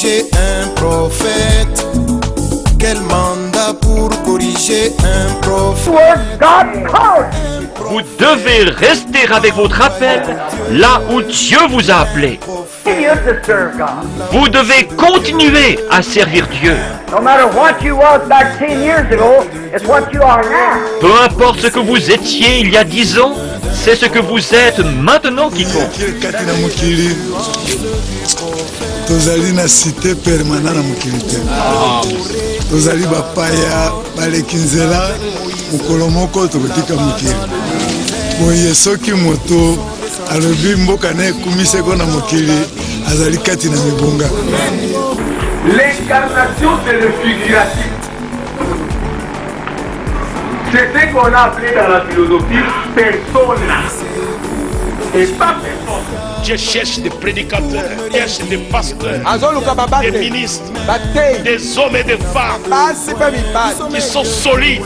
corriger un prophète? Quel mandat pour corriger un prophète? Vous devez rester avec votre appel là où Dieu vous a appelé. Vous devez continuer à servir Dieu. Peu importe ce que vous étiez il y a 10 ans, c'est ce que vous êtes maintenant qui compte. Tozali na cité permanente na mokili te. Tozali bapaya balekinzela mokolo moko tokotika mokili. Boye soki moto alobi mboka na ekumiseko na mokili azali kati na mibonga. L'incarnation c'est le figuratif. C'est ce qu'on a appelé dans la philosophie persona. Et pas personne. Dieu cherche des prédicateurs, cherche des pasteurs, des ministres, des hommes et des femmes qui sont solides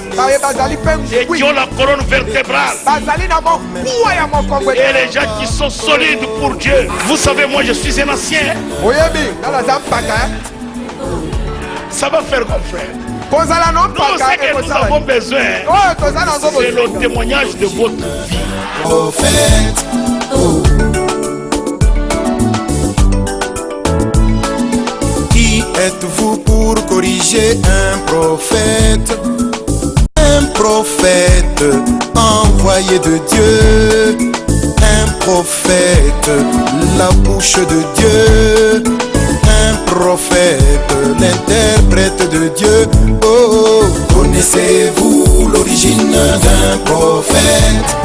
et qui ont la colonne vertébrale. Et les gens qui sont solides pour Dieu. Vous savez, moi je suis un ancien. Ça va faire mon frère. Nous, ce que nous avons besoin, c'est le témoignage de votre vie. Prophète, oh. Qui êtes-vous pour corriger un prophète? Un prophète envoyé de Dieu. Un prophète, la bouche de Dieu. Un prophète, l'interprète de Dieu. Oh, connaissez-vous l'origine d'un prophète?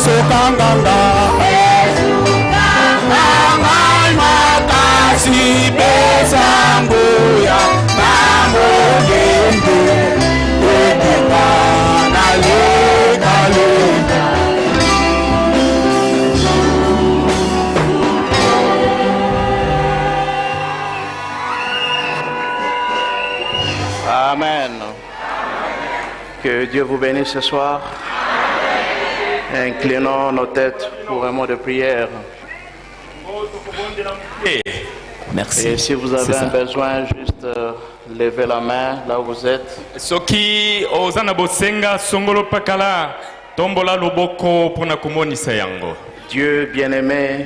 liboso kanganga ngai makasi pesa nguya na molendo ekeka na lekalenga. Amen. Que Dieu vous bénisse ce soir. Inclinons nos têtes pour un mot de prière. Merci. Et si vous avez un besoin, juste levez la main là où vous êtes. Soki ozana bosenga songolo pakala tombola loboko pona kumonisa yango. Dieu bien-aimé,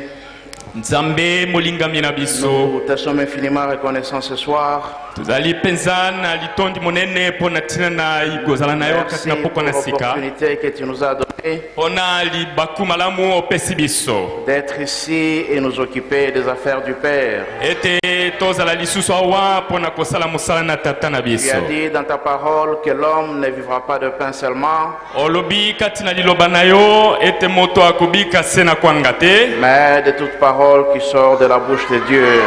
Nzambe molingami na biso. nous te sommes infiniment reconnaissants ce soir. Tuzali penzana litondi monene pona tina na igozala na yo Merci katina poko pour na sika. l'opportunité que tu nous as donnée Pona libaku malamu opesi biso. d'être ici et nous occuper des affaires du Père. Ete tozala lisusu awa pona kosala mosala na tata na Tu biso. as dit dans ta parole que l'homme ne vivra pas de pain seulement, Olobi katina liloba na yo ete moto akobika sena kwanga te. mais de toute parole qui sort de la bouche de Dieu.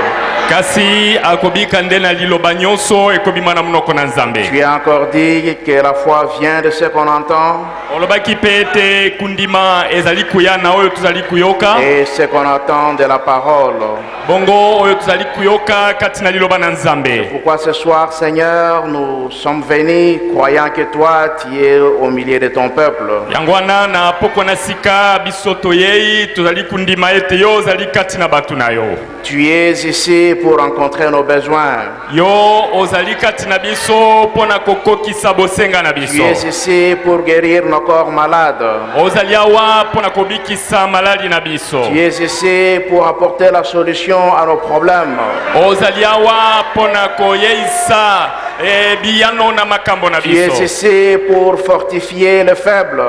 Kasi akobika nde na liloba nyonso ekobima na munoko na Nzambe. Tu as encore dit que la foi vient de ce qu'on entend Olobaki pe ete kundima ezali kuya na oyo tuzali kuyoka. et ce qu'on entend de la parole. Bongo oyo tuzali kuyoka kati na liloba na Nzambe. Pourquoi ce soir, Seigneur, nous sommes venus croyant que toi, tu es au milieu de ton peuple. Yango wana na poko na sika biso toyei tuzali kundima ete yo ozali kati na batu na yo. Tu es ici pour rencontrer nos besoins. Yo ozali kati na biso pona kokokisa bosenga na Tu biso. es ici pour guérir nos corps malades. Ozali awa pona kobikisa maladi na biso. Tu es ici pour apporter la solution à nos problèmes. Ozali awa pona koyeisa biyano na makambo na Tu es biso. ici pour fortifier les faibles.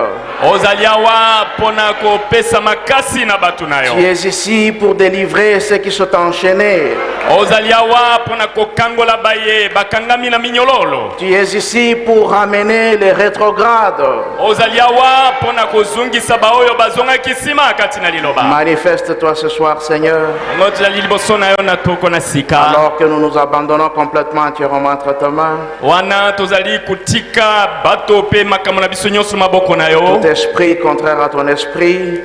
Ozali awa pona kopesa makasi na batu na yo. Tu es ici pour délivrer ceux qui sont enchaînés. Ozali awa pona kokangola baye bakangami na minyololo. Tu es ici pour ramener les rétrogrades. Ozali awa pona kozungisa baoyo bazonga kisima kati na liloba. Manifeste-toi ce soir, Seigneur. Ngozali liboso na yo na toko na sika. Alors que nous nous abandonnons complètement entièrement entre ta main. Wana tozali kutika bato pe makambo na biso nyonso maboko na yo. Tout esprit contraire à ton esprit.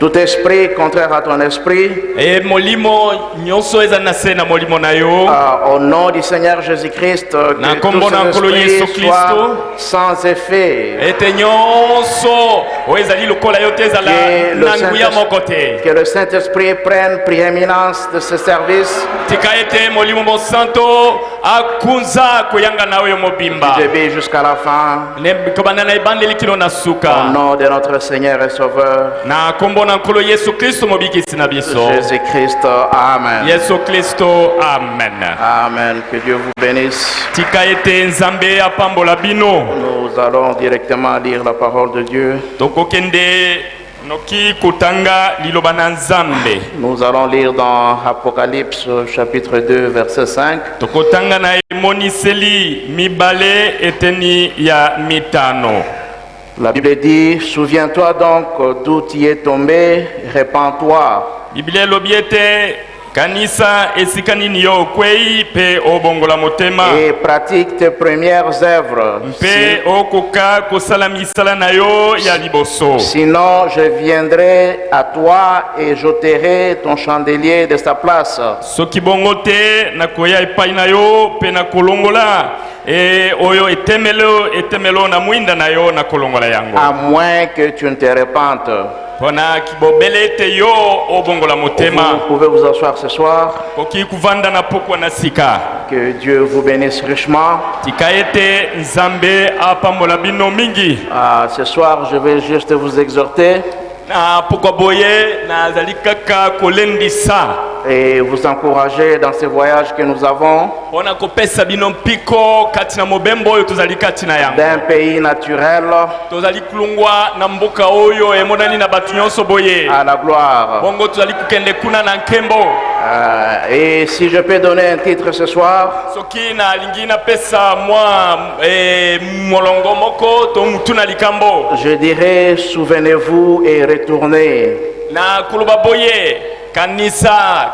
Tout esprit contraire à ton esprit. E molimo nyonso eza na se na molimo na yo. Au nom du Seigneur Jésus-Christ, Na que kombo na tous nkolo ces Yesu esprits soient Kristo. sans effet. Ete nyonso o ezali lokola yo te ezala Que le na nguya moko te. Saint-Esprit- que le Saint-Esprit prenne prééminence de ce service. Tika ete molimo mosanto akunza koyanga na oyo mobimba. Du début jusqu'à la fin. Ne kobanda na ebandeli kilo na Au suka. nom de notre Seigneur et Sauveur, Na kombo na nkolo Yesu Kristo mobikisi na biso. Jésus-Christ. Amen. Yesu Kristo amen. Amen. Que Dieu vous bénisse. Tika ete Nzambe apambola bino. Nous allons directement lire la parole de Dieu. Tokokende noki kutanga liloba na Nzambe. Nous allons lire dans Apocalypse chapitre 2 verset 5. Tokotanga na emoniseli mibale eteni ya mitano. La Bible dit, souviens-toi donc d'où tu es tombé, répands-toi. Biblia elobi ete kanisa esika nini yo okwei pe obongola motema Et pratique tes premières œuvres. mpe okoka kosala misala na yo ya liboso. Sinon, je viendrai à toi et j'ôterai ton chandelier de sa place. Soki bongo te nakoya epai na yo mpe nakolongola oyo etemelo na mwinda na yo nakolongola yango. À moins que tu ne te repentes. Pona kibobele ete yo obongola motema. Vous pouvez vous asseoir ce soir. Koki kuvanda na pokwa na sika. Que Dieu vous bénisse richement. Tika ete Nzambe apambola bino mingi. Ce soir, je vais juste vous exhorter Na pokwa boye na zali kaka kolendisa. et vous encourager dans ce voyage que nous avons Pona kopesa bino mpiko kati na mobembo oyo tozali kati na yango. d'un pays naturel Tozali kulungwa na mboka oyo emonani na batu nyonso boye. à la gloire. Bongo tozali kukende kuna na nkembo. Et si je peux donner un titre ce soir, soki na lingi na pesa mwa molongo moko to mutuna likambo je dirais souvenez-vous et retournez. na kuluba boye kanisa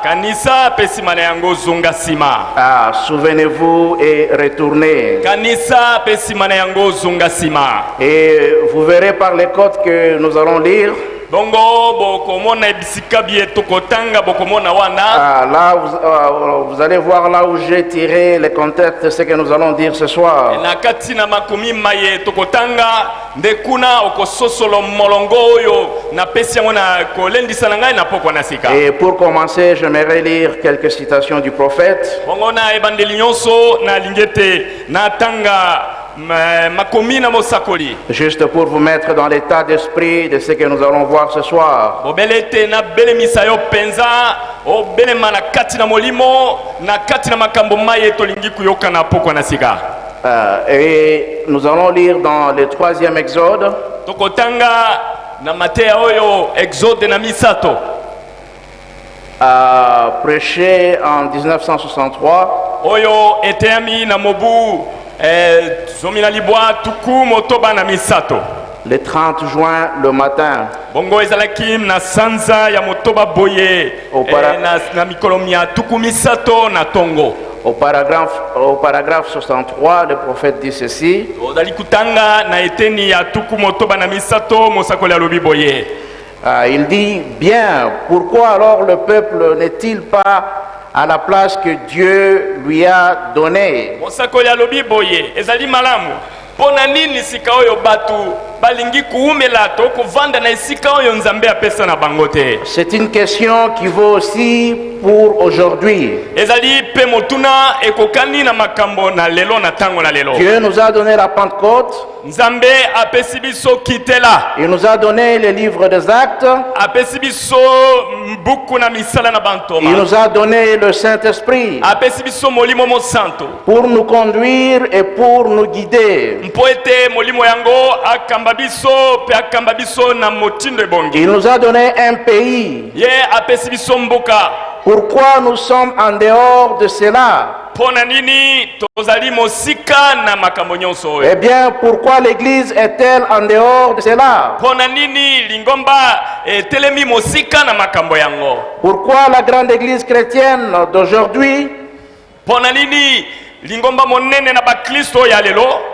pesi mana yango zunga sima. Souvenez-vous et retournez. Kanisa pesi mana yango zunga sima. Et vous verrez par les codes que nous allons lire. Bongo bokomona ebisika bie tokotanga bokomona wana. Là vous allez voir là où j'ai tiré les contextes de ce que nous allons dire ce soir. Na kati na makomi maye tokotanga ndekuna okososolo molongo oyo na pesi yango na kolendisa na ngai na poko na sika. Et pour commencer, j'aimerais lire quelques citations du prophète. Bongo na ebandeli nyonso na lingete na tanga makomi na mosakoli. Juste pour vous mettre dans l'état d'esprit de ce que nous allons voir ce soir. Bobelete na belemisa yo penza o belema na kati na molimo na kati na makambo maye tolingi kuyoka na poko na sika. Et nous allons lire dans le 3e Exode. Tokotanga na Matteo oyo Exode na misato. Prêché en 1963. Oyo eteami na mobu zomina libwa tuku motoba na misato. Le 30 juin le matin. Bongo ezalaki na sanza ya motoba boye na mikolomia tuku misato na tongo. Au paragraphe 63, le prophète dit ceci. Il dit, bien, pourquoi alors le peuple n'est-il pas à la place que Dieu lui a donnée? C'est une question qui vaut aussi pour aujourd'hui. Dieu nous a donné la Pentecôte. Il nous a donné les livres des Actes. Il nous a donné le Saint-Esprit pour nous conduire et pour nous guider. Il nous a donné un pays. Pourquoi nous sommes en dehors de cela? Eh bien, pourquoi l'Église est-elle en dehors de cela? Pourquoi la grande Église chrétienne d'aujourd'hui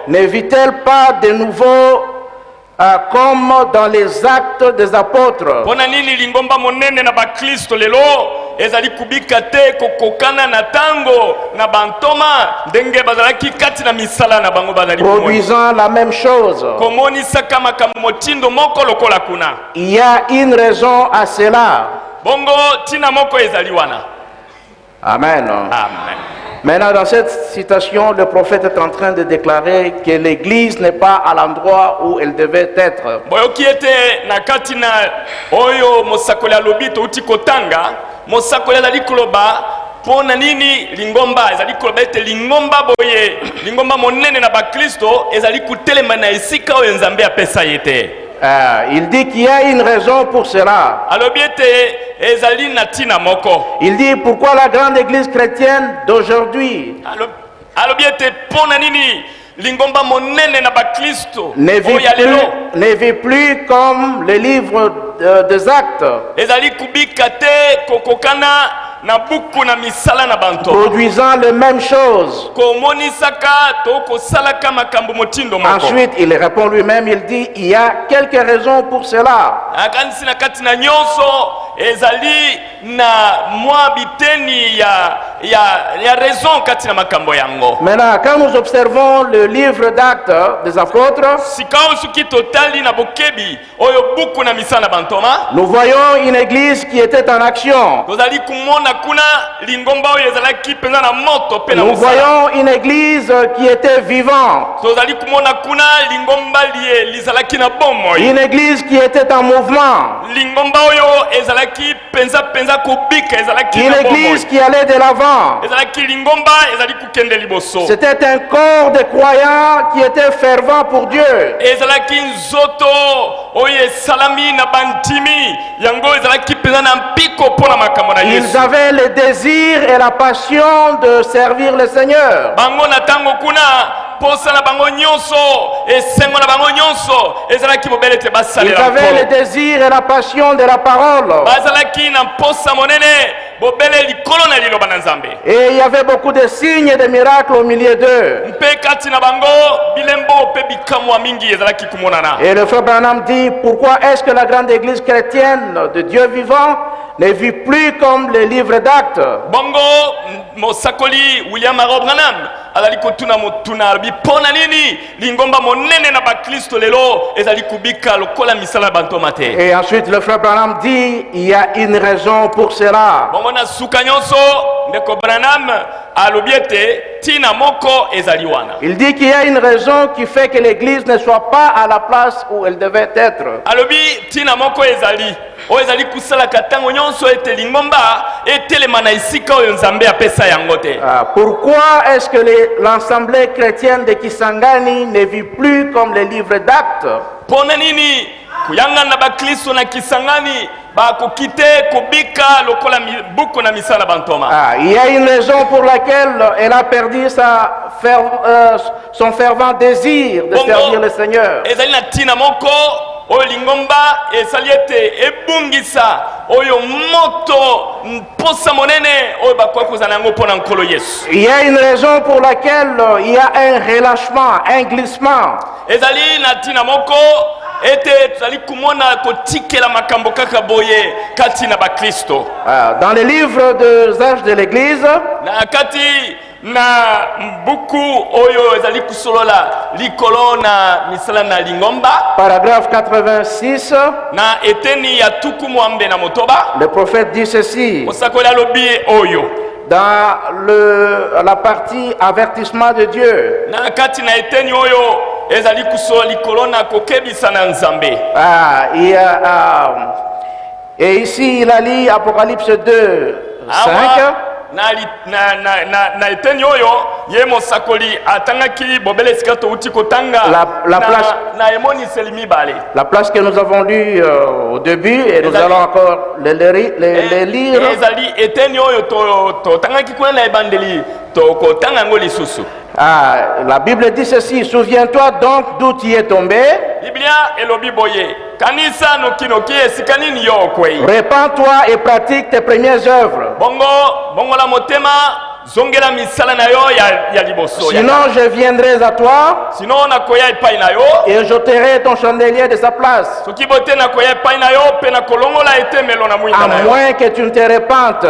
n'évite-t-elle pas de nouveau comme dans les Actes des Apôtres? Produisant la même chose. Il y a une raison à cela. Amen. Maintenant, dans cette citation, le prophète est en train de déclarer que l'Église n'est pas à l'endroit où elle devait être. Pona nini lingomba ezali koloba ete lingomba boye lingomba monene na bakristo ezali kutelema na esika oyo nzambe apesa yete. Il dit qu'il y a une raison pour cela. Il dit pourquoi la grande église chrétienne d'aujourd'hui ne vit plus comme le livre des Actes, produisant les mêmes choses. Ensuite, il répond lui-même, il dit, il y a quelques raisons pour cela. Maintenant, quand nous observons le livre d'Actes des Apôtres, nous voyons une église qui était en action. Nous voyons une église qui était vivante. Une église qui était en mouvement. Une église qui allait de l'avant. l'avant. C'était un corps de croyants qui était fervent pour Dieu. Ils avaient le désir et la passion de servir le Seigneur. Ils avaient le désir et la passion de la parole. Et il y avait beaucoup de signes et de miracles au milieu d'eux. Et le frère Branham dit, pourquoi est-ce que la grande église chrétienne de Dieu vivant ne vit plus comme les livres d'actes? Et ensuite le frère Branham dit, il y a une raison pour cela. Il dit qu'il y a une raison qui fait que l'église ne soit pas à la place où elle devait être. Pourquoi est-ce que l'assemblée chrétienne de Kisangani ne vit plus comme les livres d'actes? Il y a une raison pour laquelle elle a perdu son fervent désir de servir le Seigneur. Il y a une raison pour laquelle il y a un relâchement, un glissement. Dans les livres des âges de l'église, paragraphe 86, le prophète dit ceci dans la partie avertissement de Dieu. Et ici il a lu Apocalypse 2, 5. La place que nous avons lue au début et nous allons encore les lire. La Bible dit ceci: souviens-toi donc d'où tu es tombé. Répands-toi et pratique tes premières œuvres. Sinon je viendrai à toi et j'ôterai ton chandelier de sa place, à moins que tu ne te répandes.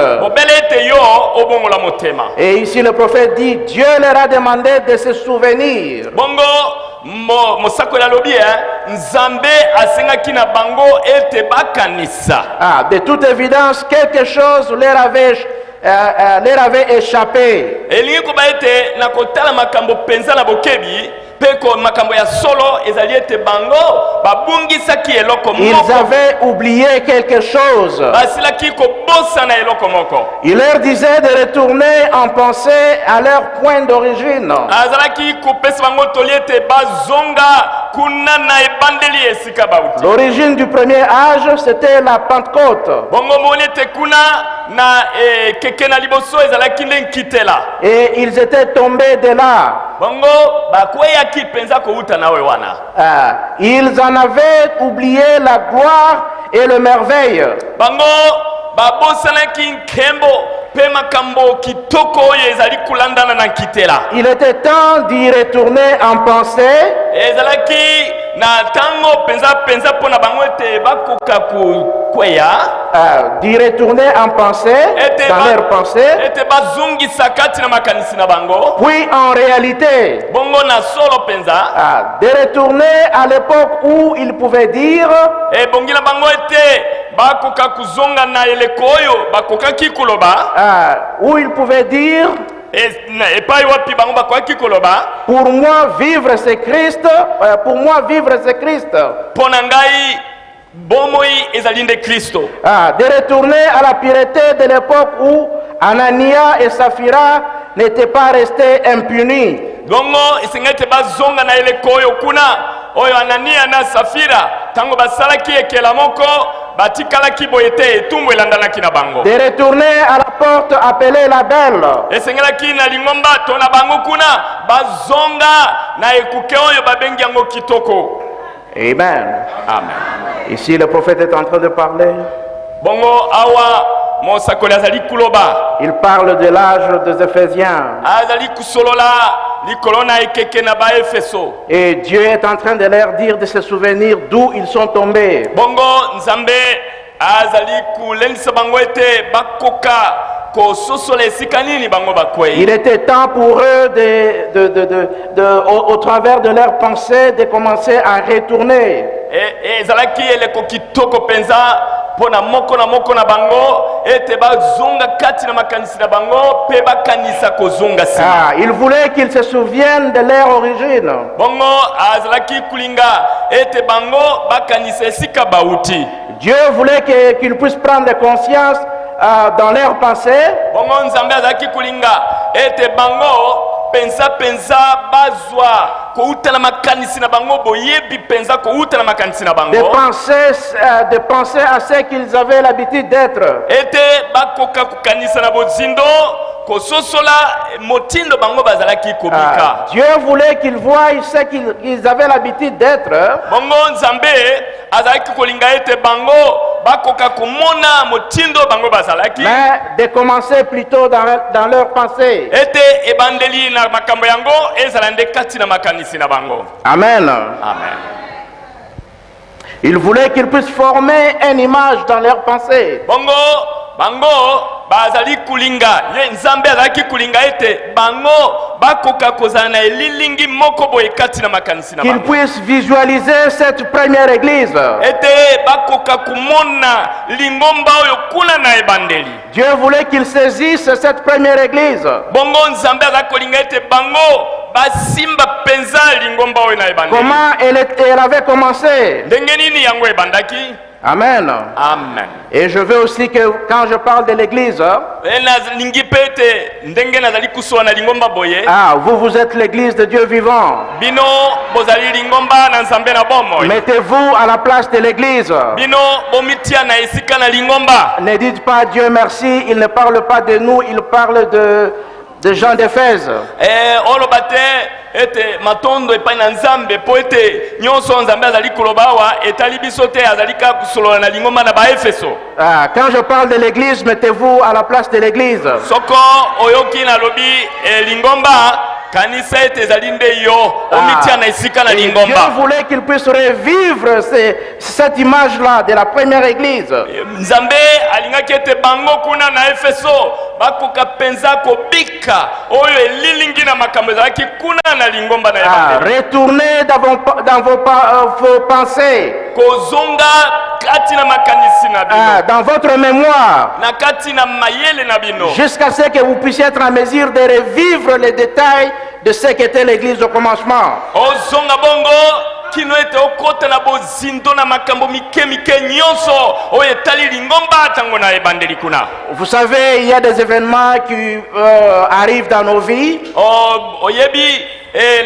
Et ici le prophète dit, Dieu leur a demandé de se souvenir. De toute évidence, quelque chose leur avait échappé. Ils avaient oublié quelque chose. Il leur disait de retourner en pensée à leur point d'origine. L'origine du premier âge, c'était la Pentecôte. Et ils étaient tombés de là. Ils en avaient oublié la gloire et le merveille. Il était temps d'y retourner en pensée. D'y retourner en pensée, dans leur pensée, puis en réalité, de retourner à l'époque où ils pouvaient dire, où ils pouvaient dire, pour moi vivre c'est Christ, pour moi vivre c'est Christ. De retourner à la pureté de l'époque où Anania et Saphira n'étaient pas restés impunis. dongo isingete bazonga na eleko oyo kuna oyo Anania na Safira tango basalaki ekela moko batikalaki boye te etumbu elandanaki na bango De retourner à la porte appelée la Belle. esengelaki na lingomba to na bango kuna bazonga na ekuke oyo babengi yango kitoko. Amen. Amen. Ici, le prophète est en train de parler. Bongo awa mosakoli azali kuloba Il parle de l'âge des Éphésiens. azali kusolola likolo na ekeke na baefeso. Et Dieu est en train de leur dire de se souvenir d'où ils sont tombés. Bongo nzambe azali kulendisa bango ete bakoka kososola esika nini bango bakwei. Il était temps pour eux, au travers de leurs pensées, de commencer à retourner. Ezalaki eleko kitoko penza pona moko na bango ete bazonga kati na makanisi na bango pe bakanisa kozonga sima. Il voulait qu'ils se souviennent de leur origine. Bongo azalaki kulinga ete bango bakanisa esika bauti. Dieu voulait qu'ils puissent prendre conscience dans leurs pensées. Bongo nzambe azalaki kulinga ete bango penza bazwa kouta na makanisi na bango boyebi penza kouta na makanisi na bango. De penser à ce qu'ils avaient l'habitude d'être. Ete bakoka kukanisa na bozindo kososola motindo bango bazalaki kobika. Dieu voulait qu'ils voient ce qu'ils avaient l'habitude d'être. Bongo nzambe azalaki kolinga ete bango bakoka kumona motindo bango bazalaki. Mais de commencer plutôt dans leur pensée. Ete ebandeli na makambo yango ezalande kati na makanisi na bango. Amen. Amen. Il voulait qu'ils puissent former une image dans leur pensée. Bango bazali kulinga ye nzambe azalaki kulinga ete bango bakoka kozala na elilingi moko boye kati na makanisi na bango. Qu'ils puissent visualiser cette première église. Ete bakoka kumona lingomba oyo kuna na ebandeli. Dieu voulait qu'ils saisissent cette première église. Bongo nzambe azalaki kulinga ete bango basimba penza lingomba oyo na ebandeli. Comment elle avait commencé. Ndenge nini yango ebandaki. Amen. Amen. Et je veux aussi que quand je parle de l'église, vous êtes l'église de Dieu vivant. Mettez-vous à la place de l'église. Ne dites pas Dieu merci, il ne parle pas de nous, il parle de gens d'Éphèse. Ete matondo epai na nzambe po ete nyonso nzambe azali kolobawa etali biso te azali ka kusolola na lingomba na baefeso. Quand je parle de l'église, mettez-vous à la place de l'église. Soko oyoki na lobi lingomba kanisa ete ezali nde yo omitia na esika na lingomba. Dieu voulait qu'il puisse revivre cette image-là de la première église. Nzambe alingaki ete bango kuna na efeso bakoka penza kobika oyo elilingi na makambo ezalaki kuna na lingomba na ebandeli. Retournez dans vos pensées. Kozonga kati na makanisi na bino. Dans votre mémoire. Na kati na mayele na bino. Jusqu'à ce que vous puissiez être en mesure de revivre les détails de ce qu'était l'église au commencement. Ozonga bongo kino ete okota na bozindo na makambo mike nyonso oyo etali lingomba tango na ebandeli kuna. Vous savez, il y a des événements qui arrivent dans nos vies. Oyebi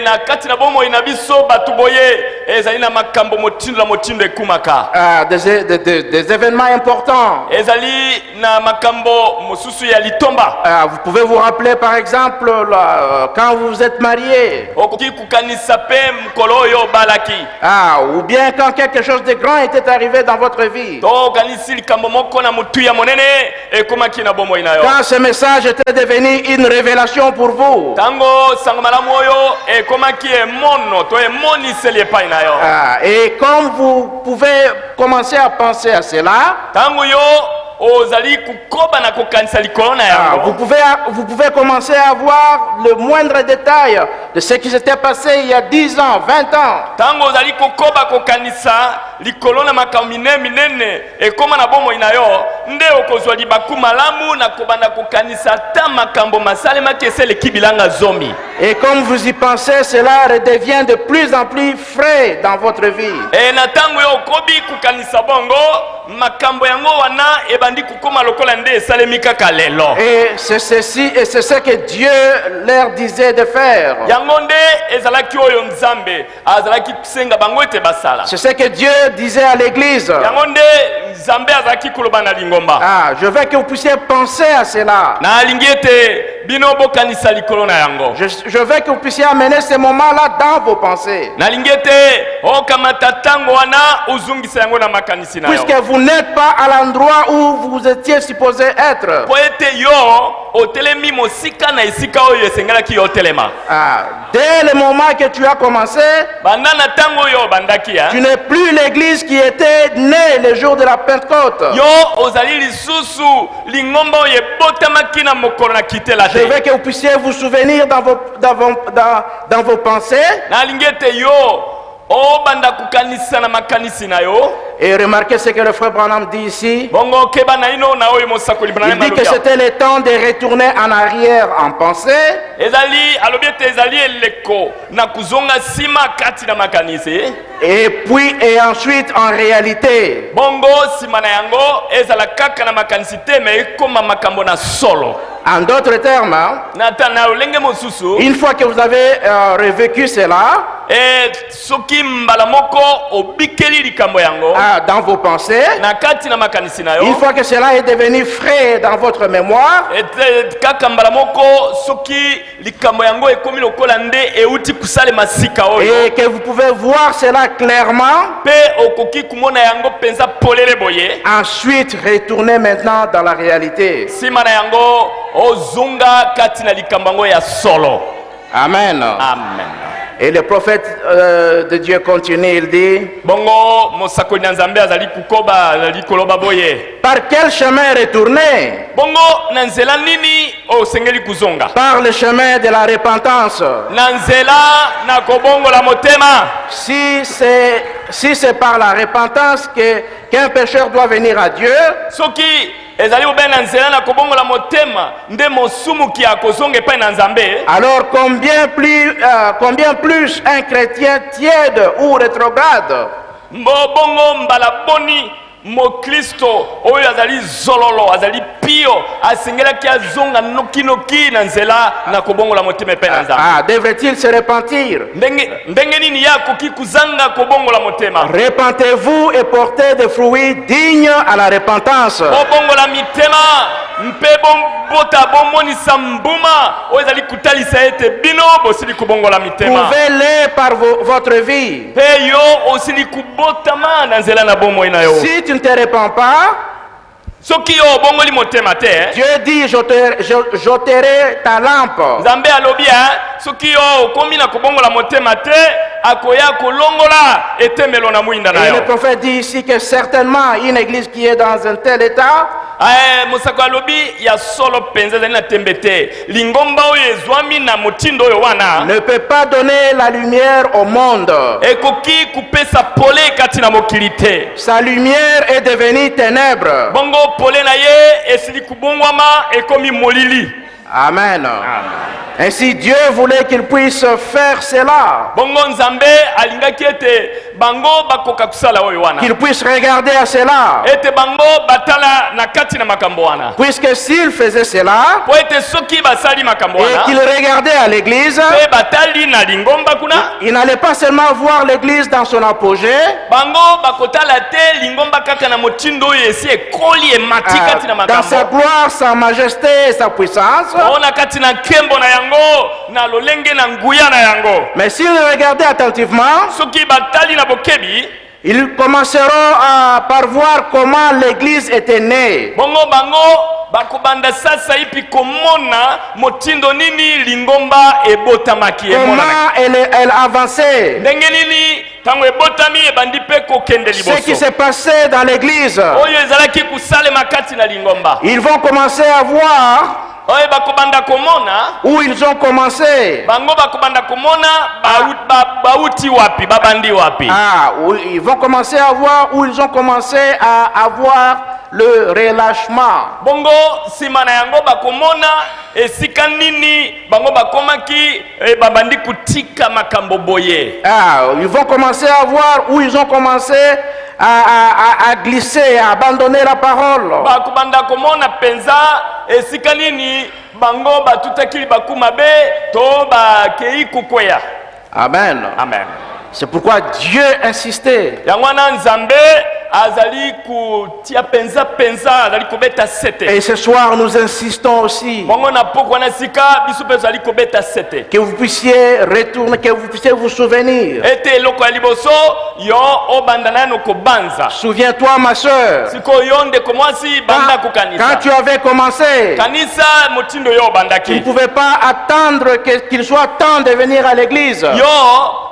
na kati na bomo ina biso batu boye ezali na makambo motindo ekumaka. Des événements importants. Ezali na makambo mosusu ya litomba. Vous pouvez vous rappeler par exemple quand vous êtes marié. Okoki kukanisa pe mkolo oyo balaki. Ou bien quand quelque chose de grand était arrivé dans votre vie. To kanisi likambo moko na mutu ya monene ekumaki na bomo ina yo. Quand ce message était devenu une révélation pour vous. Tango sangomalamu oyo ekomaki emono to emoniseli epai na yo. Et comme vous pouvez commencer à penser à cela, tango yo ozali kukoba na kokanisa likolo na yango. Vous pouvez commencer à voir le moindre détail de ce qui s'était passé il y a 10 ans, 20 ans. Tango ozali kukoba kokanisa likolo na makambo minene ekoma na bomo ina yo nde okozwa libaku malamu na kobanda kokanisa ta makambo masalema kesele kibilanga zomi. Et comme vous y pensez, cela redevient de plus en plus frais dans votre vie. E na tango yo kobi kukanisa bongo makambo yango wana ebandi kukoma lokola nde esalemi kaka lelo. Et c'est ceci et c'est ce que Dieu leur disait de faire. Yango nde ezalaki oyo nzambe azalaki kusenga bango ete basala. C'est ce que Dieu disait à l'église. Yango nde nzambe azalaki kuloba na lingomba. Ah, je veux que vous puissiez penser à cela. Na alingi ete bino bokanisa likolo na yango. Je veux que vous puissiez amener ces moments-là dans vos pensées. Na alingi ete okamata tango wana uzungisa yango na makanisi na yo. Puisque vous n'êtes pas à l'endroit où vous étiez supposé être. Po ete yo otelemi mosika na esika oyo esengelaki yo telema. Ah, dès le moment que tu as commencé, banda na tango yo bandaki ya. Tu n'es plus l'église qui était née le jour de la Pentecôte. Yo ozali lisusu lingomba oyo ebotamaki na mokolo na kitela te. Je veux que vous puissiez vous souvenir dans vos pensées. Na alingi ete yo o banda kukanisa na makanisi na yo. Et remarquez ce que le frère Branham dit ici. Bongo keba na ino na oyo mosakoli Branham. Il dit que c'était le temps de retourner en arrière en pensée. Ezali alobiete ezali eleko na kuzonga sima kati na makanisi. Et ensuite en réalité. Bongo sima na yango ezala kaka na makanisi te me ekoma makambo na solo. En d'autres termes, une fois que vous avez revécu cela, dans vos pensées, une fois que cela est devenu frais dans votre mémoire, et que vous pouvez voir cela clairement, ensuite retournez maintenant dans la réalité. Ozunga katina likambango ya solo. Amen. Amen. Et le prophète de Dieu continue, il dit: bongo mosakoli na Nzambe azali kukoba azali koloba boye. Par quel chemin retourner? Bongo na nzela nini osengeli kuzonga? Par le chemin de la repentance. Na nzela na kobongo la motema. Si c'est par la repentance qu'un pécheur doit venir à Dieu, soki ezali obena nzela na kobongo la motema nde mosumu ki akozonga pa na Nzambe. Alors combien plus un chrétien tiède ou rétrograde? Bongo mbala boni mo Kristo oyo azali zololo azali pio asengelaki azonga noki na nzela na kobongola motema pe na Nzambe. Ah, devrait-il se repentir? Ndenge nini yako kikuzanga kobongola motema? Repentez-vous et portez des fruits dignes à la repentance. Kobongola mitema mpe bombota bomonisa mbuma oyo ezali kutalisa ete bino bosili kobongola mitema. Prouvez-le par votre vie. Pe yo osili kubotama na nzela na bomo ina yo. Si tu ne te répands pas, Dieu dit: j'ôterai ta lampe. Et le prophète dit ici que certainement une église qui est dans un tel état ne peut pas donner la lumière au monde. Sa lumière est devenue ténèbres. Amen. Ainsi Dieu voulait qu'il puisse faire cela. Qu'il puisse regarder à cela. Puisque s'il faisait cela et qu'il regardait à l'église, il n'allait pas seulement voir l'église dans son apogée, dans sa gloire, sa majesté et sa puissance, mais s'ils regardaient attentivement, ils commenceront par voir comment l'église était née. Comment elle avançait. Ce qui s'est passé dans l'église. Ils vont commencer à voir oye bakobanda komona où ils ont commencé. bango bakobanda komona bauti wapi babandi wapi. Où ils vont commencer à voir, où ils ont commencé à avoir le relâchement. Bongo sima na yango bakomona esika nini bango bakomaki babandi kutika makambo boye. Ils vont commencer à voir où ils ont commencé à glisser, à abandonner la parole. Bakobanda komona penza esika nini bango batutaki bakuma be to bakei kukweya. Amen. Amen. C'est pourquoi Dieu insistait. Yangwana nzambe azali kutia penza azali kobeta sete. Et ce soir nous insistons aussi. Bongo na poko na sika biso pe azali kobeta sete. Que vous puissiez retourner, que vous puissiez vous souvenir. Ete loko ya liboso yo obandana no kobanza. Souviens-toi ma sœur. Siko yonde komwasi banda ku kanisa. Quand tu avais commencé, kanisa motindo yo bandaki. Tu ne pouvais pas attendre qu'il soit temps de venir à l'église. Yo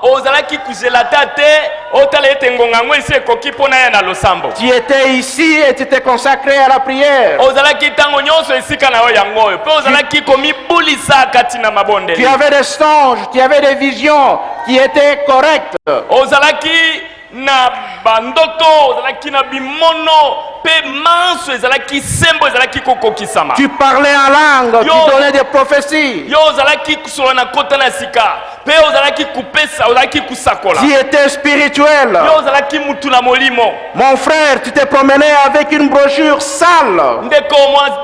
ozalaki kuzela tate otala ete ngonga ngwe se koki pona ya na losambo. Tu étais ici et tu t'es consacré à la prière. Ozalaki tango nyonso esika na yo yango pe ozalaki komi bulisa kati na mabonde. Tu avais des songes, tu avais des visions qui étaient correctes. Ozalaki na bandoto, ozalaki na bimono pe manso ezalaki sembo ezalaki kokokisama. Tu parlais en langue, tu donnais des prophéties. Yo ozalaki kusola na kota na sika pe ozalaki kupesa, ozalaki kusakola. Tu étais spirituel. Yo ozalaki mutu na molimo. Mon frère, tu t'es promené avec une brochure sale. Ndeko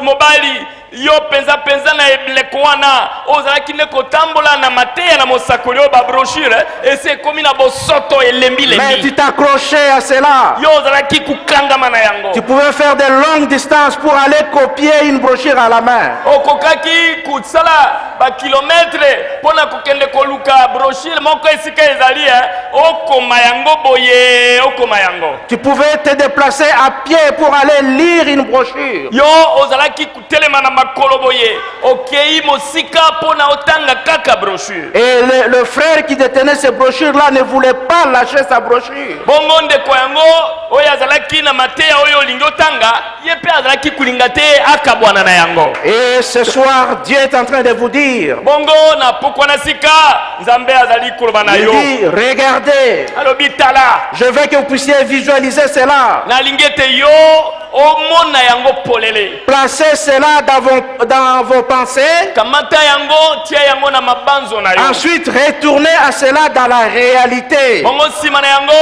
mobali yo penza na ebleko wana ozalaki ne kotambola na mateya na mosakoli o ba brochure ese komi na bosoto elembi. Mais tu t'accrochais à cela. Yo ozalaki kukangama na yango. Tu pouvais faire de longues distances pour aller copier une brochure à la main. Okokaki kusala ba kilometre pona kokende koluka brochure moko esika ezali okoma yango boye okoma yango. Tu pouvais te déplacer à pied pour aller lire une brochure. Yo ozalaki kutelema na koloboye okei mosika pona otanga kaka brochure. Et le frère qui détenait ces brochures là ne voulait pas lâcher sa brochure. Bongo ndeko yango oyo azalaki na mateya oyo olingi otanga ye pe azalaki kulinga te akabwana na yango. Et ce soir Dieu est en train de vous dire. Bongo na pokwa na sika nzambe azali koloba na yo. Il dit regardez. Alobi tala. Je veux que vous puissiez visualiser cela. Na lingete yo omona yango polele. Placez cela dans vos pensées. Kamata yango tia yango na mabanzo na yo. Ensuite retournez à cela dans la réalité. Bongo sima na yango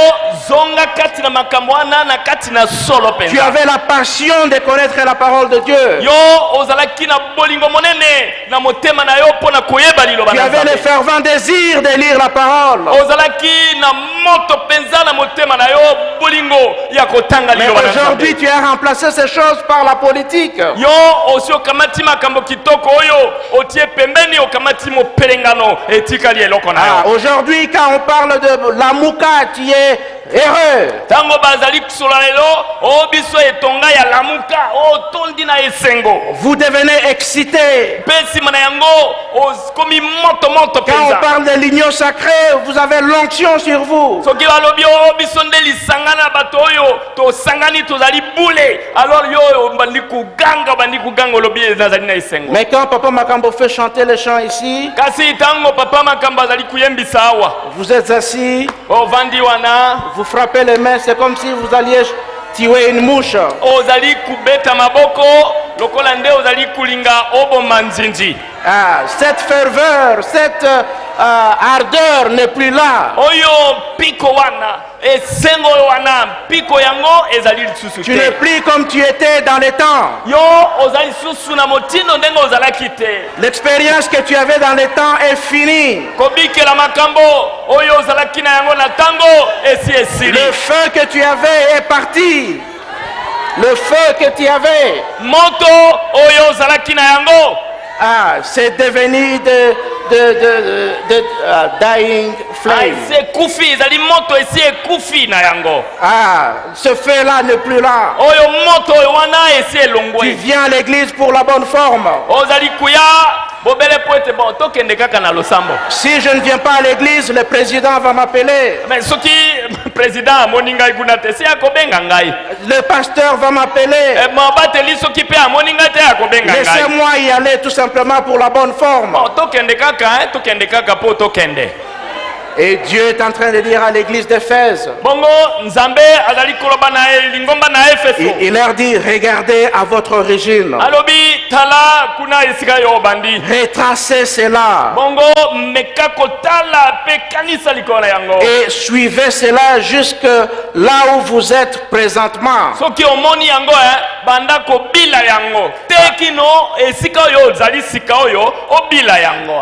zonga kati na makambo wana na kati na solo penza. Tu avais la passion de connaître la parole de Dieu. Yo ozalaki na bolingo monene na motema na yo pona koyeba liloba. Tu avais le fervent désir de lire la parole. Ozalaki na moto penza na motema na yo bolingo ya kotanga liloba. Mais aujourd'hui tu as remplacé ces choses par la politique. Yo osio kamati makambo kitoko oyo otie pembeni okamati mo pelengano etikali eloko na yo. Aujourd'hui quand on parle de la muka tu es heureux. Tango bazali kusola lelo o biso etonga ya lamuka o tondi na esengo. Vous devenez excité. Pesi mana yango komi moto penza. Quand on parle de l'union sacrée, vous avez l'onction sur vous. Soki balobi o biso nde lisangana bato oyo to sangani tozali bule. Alors yo bandi kuganga lobi nazali na esengo. Mais quand Papa Makambo fait chanter les chants ici, kasi tango Papa Makambo azali kuyembisa awa. Vous êtes assis. O vandi wana. Vous frappez les mains, c'est comme si vous alliez tuer une mouche. Ozali kubeta maboko, lokola nde ozali kulinga obo manzinzi. Cette ferveur, cette ardeur n'est plus là. Oyo piko wana, esengo wana, piko yango ezali lisusu te. Tu n'es plus comme tu étais dans les temps. Yo ozali susu na motindo ndenge ozalaki te. L'expérience que tu avais dans les temps est finie. Kobikela makambo oyo ozalaki na yango na tango esi esili. Le feu que tu avais est parti. Le feu que tu avais. Moto oyo ozalaki na yango. C'est devenu dying flame. C'est kufi, zali moto esi kufi na yango. Ce feu là n'est plus là. Oyo moto wana esi elongwe. Tu viens à l'église pour la bonne forme. Ozali kuya Si je ne viens pas à l'église, le président va m'appeler. Le pasteur va m'appeler. Laissez-moi y aller tout simplement pour la bonne forme. Et Dieu est en train de dire à l'église d'Éphèse, il leur dit, regardez à votre origine, retracez cela et suivez cela jusque là où vous êtes présentement.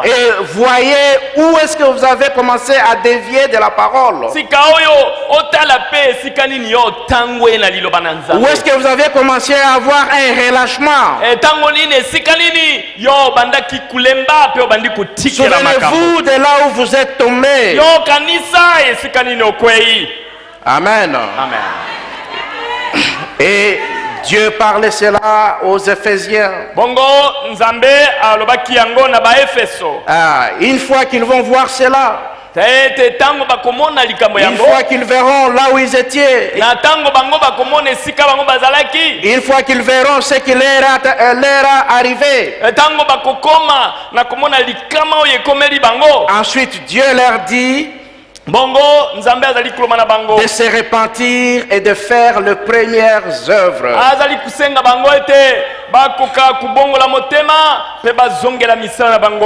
Et voyez où est-ce que vous avez commencé à dévier de la parole. Où est-ce que vous avez commencé à avoir un relâchement? Souvenez-vous de là où vous êtes tombé. Amen. Et Dieu parlait cela aux Éphésiens. Une fois qu'ils vont voir cela, une fois qu'ils verront là où ils étaient, une fois qu'ils verront ce qui leur a arrivé, ensuite Dieu leur dit de se repentir et de faire les premières œuvres.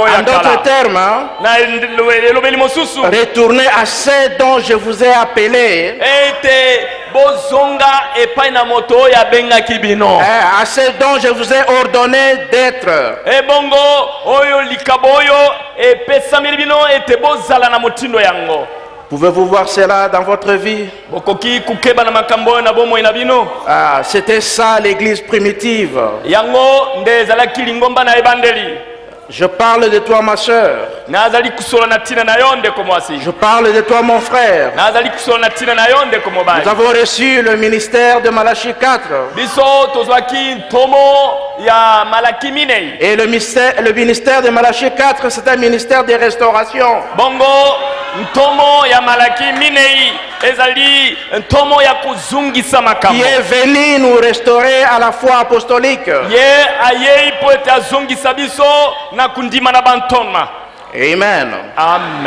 En d'autres termes, retournez à ce dont je vous ai appelé, à ce dont je vous ai ordonné d'être. Pouvez-vous voir cela dans votre vie? C'était ça l'église primitive. Je parle de toi, ma soeur. Je parle de toi, mon frère. Nous avons reçu le ministère de Malachie 4. Et le ministère de Malachie 4, c'est un ministère de restauration. Qui est venu nous restaurer à la foi apostolique. Amen.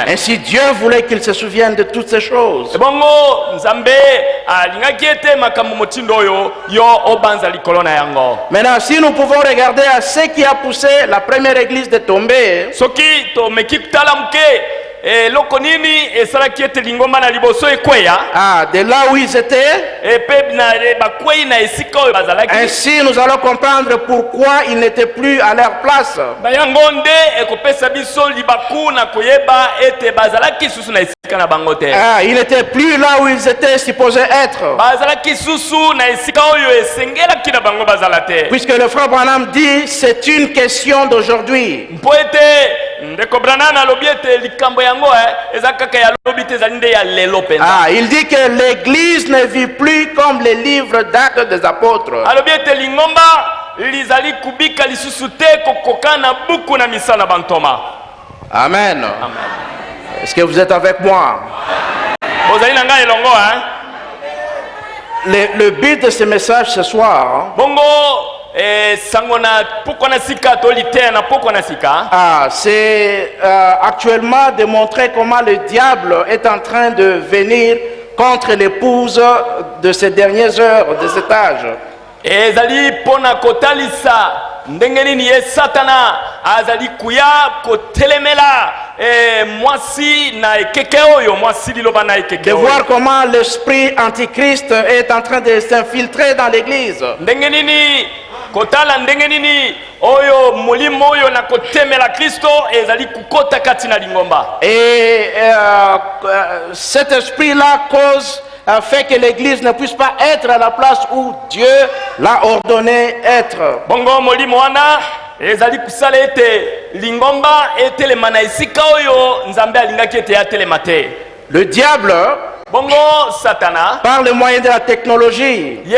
Ainsi Dieu voulait qu'il se souvienne de toutes ces choses. Maintenant, si nous pouvons regarder à ce qui a poussé la première église de tomber, de là où ils étaient, ainsi nous allons comprendre pourquoi ils n'étaient plus à leur place. Ils n'étaient plus là où ils étaient supposés être. Puisque le frère Branham dit c'est une question d'aujourd'hui. Il dit que l'église ne vit plus comme les livres d'actes des apôtres. Amen. Est-ce que vous êtes avec moi? Le but de ce message ce soir, c'est actuellement de montrer comment le diable est en train de venir contre l'épouse de ces dernières heures de cet âge. De voir comment l'esprit antichrist est en train de s'infiltrer dans l'église. Et cet esprit-là fait que l'église ne puisse pas être à la place où Dieu l'a ordonné être. Le diable bongo satana par le moyen de la technologie. ye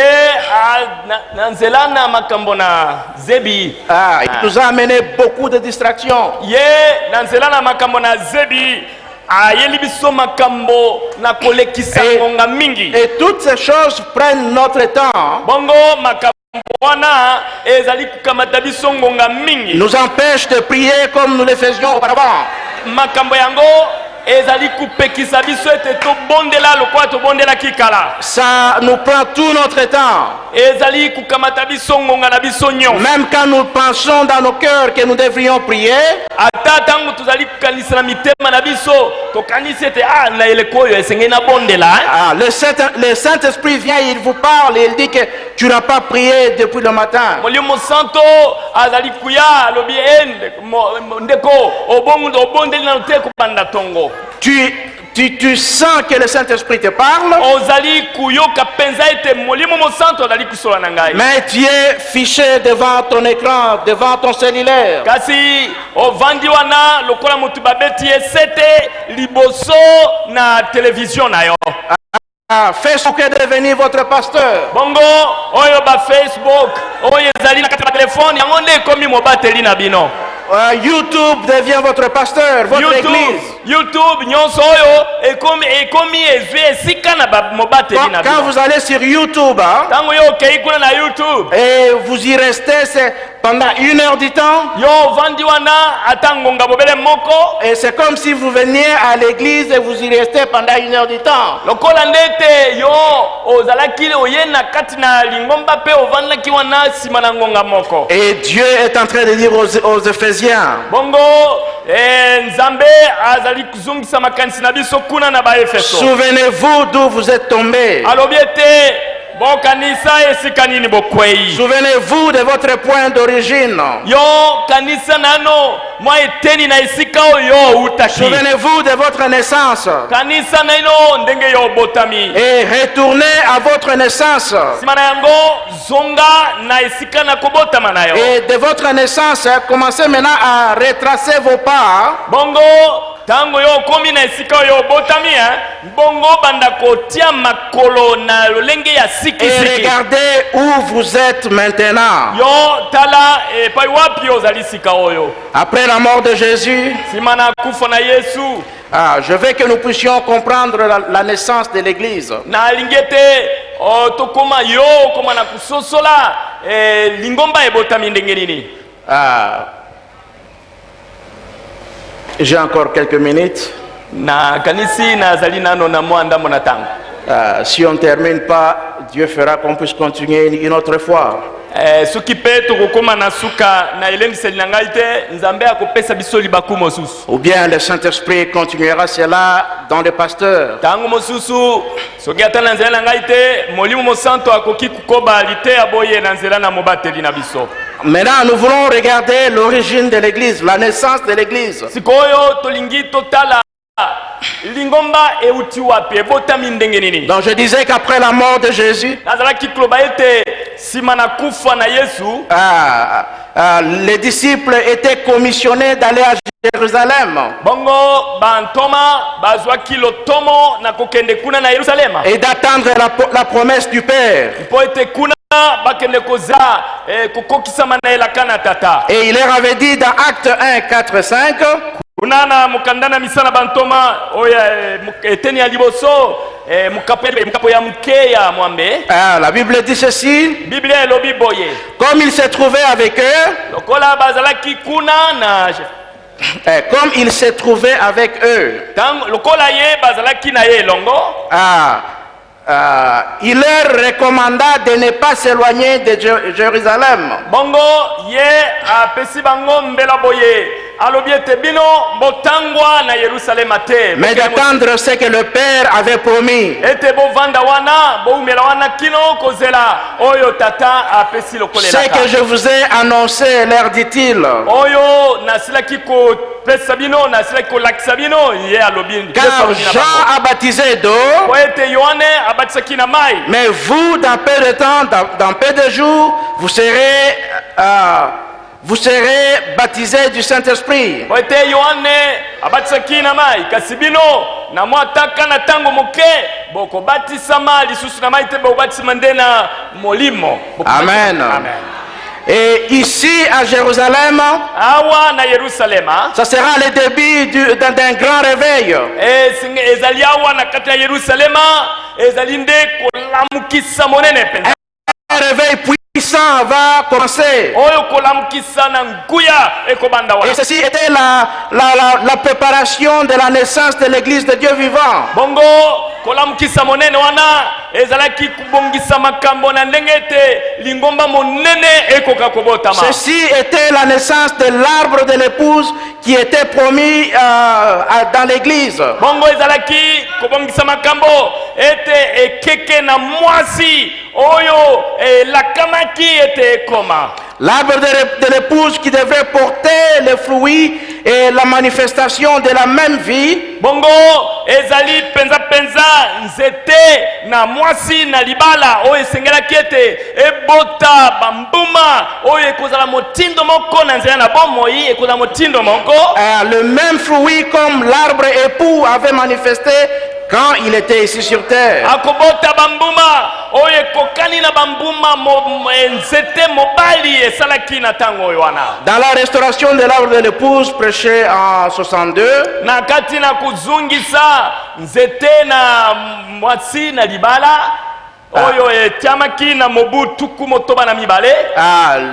na nzela na makambo na zebi Il nous a amené beaucoup de distractions. ye na nzela na makambo na zebi ayeli biso makambo na kolekisa ngonga mingi Et toutes ces choses prennent notre temps, bongo makambo wana ezali kukamata biso ngonga mingi nous empêchent de prier comme nous le faisions auparavant. makambo yango ezali kupekisa biso ete tobondela lokola tobondelaki kala Ça nous prend tout notre temps. ezali kukamata biso ngonga na biso nyonso Même quand nous pensons dans nos cœurs que nous devrions prier, ata ntango tozali kokanisa na mitema na biso tokanisi ete na eleko oyo esengeli nabondela le Saint-Esprit vient, il vous parle et il dit que tu n'as pas prié depuis le matin. molimo santo azali kuya alobi ndeko obondeli nano te kobanda tongo Tu sens que le Saint-Esprit te parle, ozali kuyoka penza ete molimo mosanto azali kusola na ngai mais tu es fiché devant ton écran, devant ton cellulaire. kasi ovandi wana lokola motu babeti ye sete liboso na televizio na yo Facebook est devenu votre pasteur. bongo oyo ba Facebook oyo ezali na kati ya telefone yango nde ekomi mobateli na bino YouTube devient votre pasteur, votre église. YouTube nyonso oyo ekomi ezwi esika na mobateli na bino Quand vous allez sur YouTube, ntango yo okei kuna na YouTube et vous y restez pendant 1 heure du temps, yo ovandi wana ata ngonga bobele moko et c'est comme si vous veniez à l'église et vous y restez pendant 1 heure du temps. lokola ndete yo ozalaki oye na kati na lingomba pe ovandaki wana nsima na ngonga moko Et Dieu est en train de dire aux Éphésiens, bongo nzambe azali kuzungisa makanisi na biso kuna na baefeso souvenez-vous d'où vous êtes tombés. alobi ete bokanisa esika nini bokwei Souvenez-vous de votre point d'origine. yo kanisa nano mwa eteni na esika oyo utaki Souvenez-vous de votre naissance. kanisa na ino ndenge yo obotami Et retournez à votre naissance. nsima na yango zonga na esika na kobotama na yo Et de votre naissance, commencez maintenant à retracer vos pas. bongo ntango yo okomi na esika oyo obotami bongo banda kotia makolo na lolenge ya Et sikisiki regardez où vous êtes maintenant. yo tala epai wapi ozali sika oyo Après la mort de Jésus, nsima na kufa na yesu je veux que nous puissions comprendre la naissance de l'Église. nalingi ete tokoma yo okoma na kusosola lingomba ebotami ndenge nini J'ai encore quelques minutes. na kanisi nazali nano na mwa ndambo na ntango Si on ne termine pas, Dieu fera qu'on puisse continuer une autre fois. soki mpe tokokoma na suka na elendiseli na ngai te nzambe akopesa biso libaku mosusu Ou bien le Saint-Esprit continuera cela dans le pasteur. ntango mosusu soki ata na nzela na ngai te molimo mosanto akoki kukoba liteya boye na nzela na mobateli na biso Maintenant, nous voulons regarder l'origine de l'Église, la naissance de l'Église. sikoyo tolingi totala lingomba euti wapi ebotami ndenge nini Donc je disais qu'après la mort de Jésus, nazalaki koloba ete nsima na kufa na yesu les disciples étaient commissionnés d'aller à Jérusalem bongo bantoma bazwaki lotomo na kokende kuna na yerusalema et d'attendre la promesse du Père. mpo ete kuna bakende koza kokokisama na elaka na tata Et il leur avait dit dans Acte 1, 4, 5, kuna na mokanda na misala bantoma oyo eteni ya liboso mokapo ya moke ya mwambe la Bible dit ceci, biblia elobi boye comme il s'est trouvé avec eux, lokola bazalaki kuna na comme il s'est trouvé avec eux, lokola ye bazalaki na ye elongo il leur recommanda de ne pas s'éloigner de Jérusalem. bongo ye apesi bango mbela boye alobi ete bino botangwa na yerusalema te Mais d'attendre ce que le Père avait promis. ete bovanda wana boumela wana kino kozela oyo tata apesi Ce lokolelaka que je vous ai annoncé, leur dit-il. oyo nasilaki kopesa bino nasilaki kolakisa bino ye alobi Car Jean a baptisé d'eau, po ete yohane abatisaki na mai mais vous, dans peu de temps, dans peu de jours, vous serez vous serez baptisés du Saint-Esprit. Oete Yohane abatisaki na mai kasi bino na mwataka na tango moke boko batisama lisusu na mai te bobatisama nde na molimo. Amen. Amen. Et ici à Jérusalem, awa na Yerusalema, ça sera le début d'un grand réveil. Ezali awa na kati ya Yerusalema ezali nde kolamukisa monene penza. Un réveil puissant va commencer. Et ceci était la préparation de la naissance de l'église de Dieu vivant. Bongo kolamukisa monene wana ezalaki kubongisa makambo na ndengete lingomba monene ekoka kobotama. Ceci était la naissance de l'arbre de l'épouse qui était promis dans l'église. Bongo ezalaki kubongisa makambo ete ekeke na mwasi oyo lakamaki ete koma. L'arbre de l'épouse qui devrait porter les fruits et la manifestation de la même vie. Bongo ezali penza penza nzete na mwasi na libala oyo esengelaki ete ebota bambuma oyo ekozala motindo moko na nzela na bomoi ekozala motindo moko. Le même fruit comme l'arbre époux avait manifesté quand il était ici sur terre. Akobota bambuma oye kokani na bambuma nzete mobali esalaki na tango wana. Dans la restauration de l'arbre de l'épouse prêchée en 62, na kati na kuzungisa nzete na mwasi na libala oyo etiamaki na mobu tuku motoba na mibale.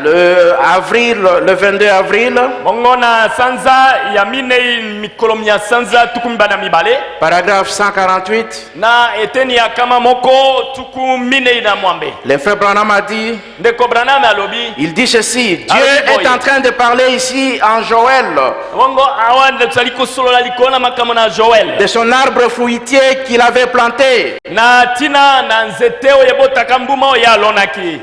Le 22 avril, bongo na sanza ya minei mikolom ya sanza tuku mibale na mibale, paragraphe 148, na eteni ya kama moko tuku minei na mwambe. Le frère Branham a dit, ndeko Branham alobi, il dit ceci: Dieu est en train de parler ici en Joël bongo awan tsali ko solola likona makambo na Joël de son arbre fruitier qu'il avait planté. na tina na nzete oyo ebotaka mbuma oyo alonaki.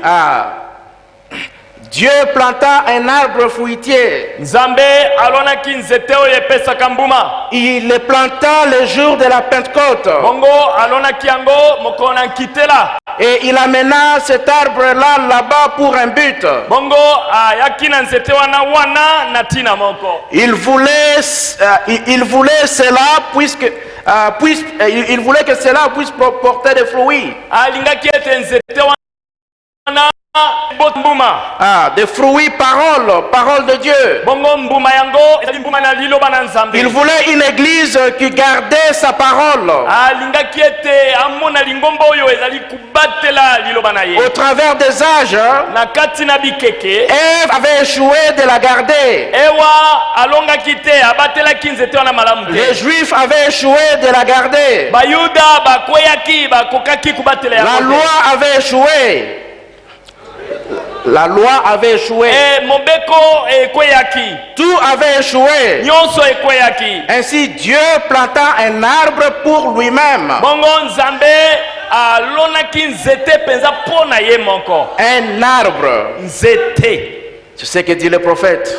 Dieu planta un arbre fruitier. Nzambe alonaki nzete oyo epesaka mbuma. Il le planta le jour de la Pentecôte. Bongo alonaki yango mokolo na nkitela. Et il amena cet arbre-là là-bas pour un but. Bongo ayaki na nzete wana na tina moko. Il voulait cela il voulait que cela puisse porter des fruits. Alingaki ete nzete wana des fruits, parole de Dieu. Il voulait une église qui gardait sa parole. Au travers des âges, Ève avait échoué de la garder. Les Juifs avaient échoué de la garder. La loi avait échoué. La loi avait échoué. Tout avait échoué. Ainsi Dieu planta un arbre pour lui-même. Un arbre. C'est ce que dit le prophète.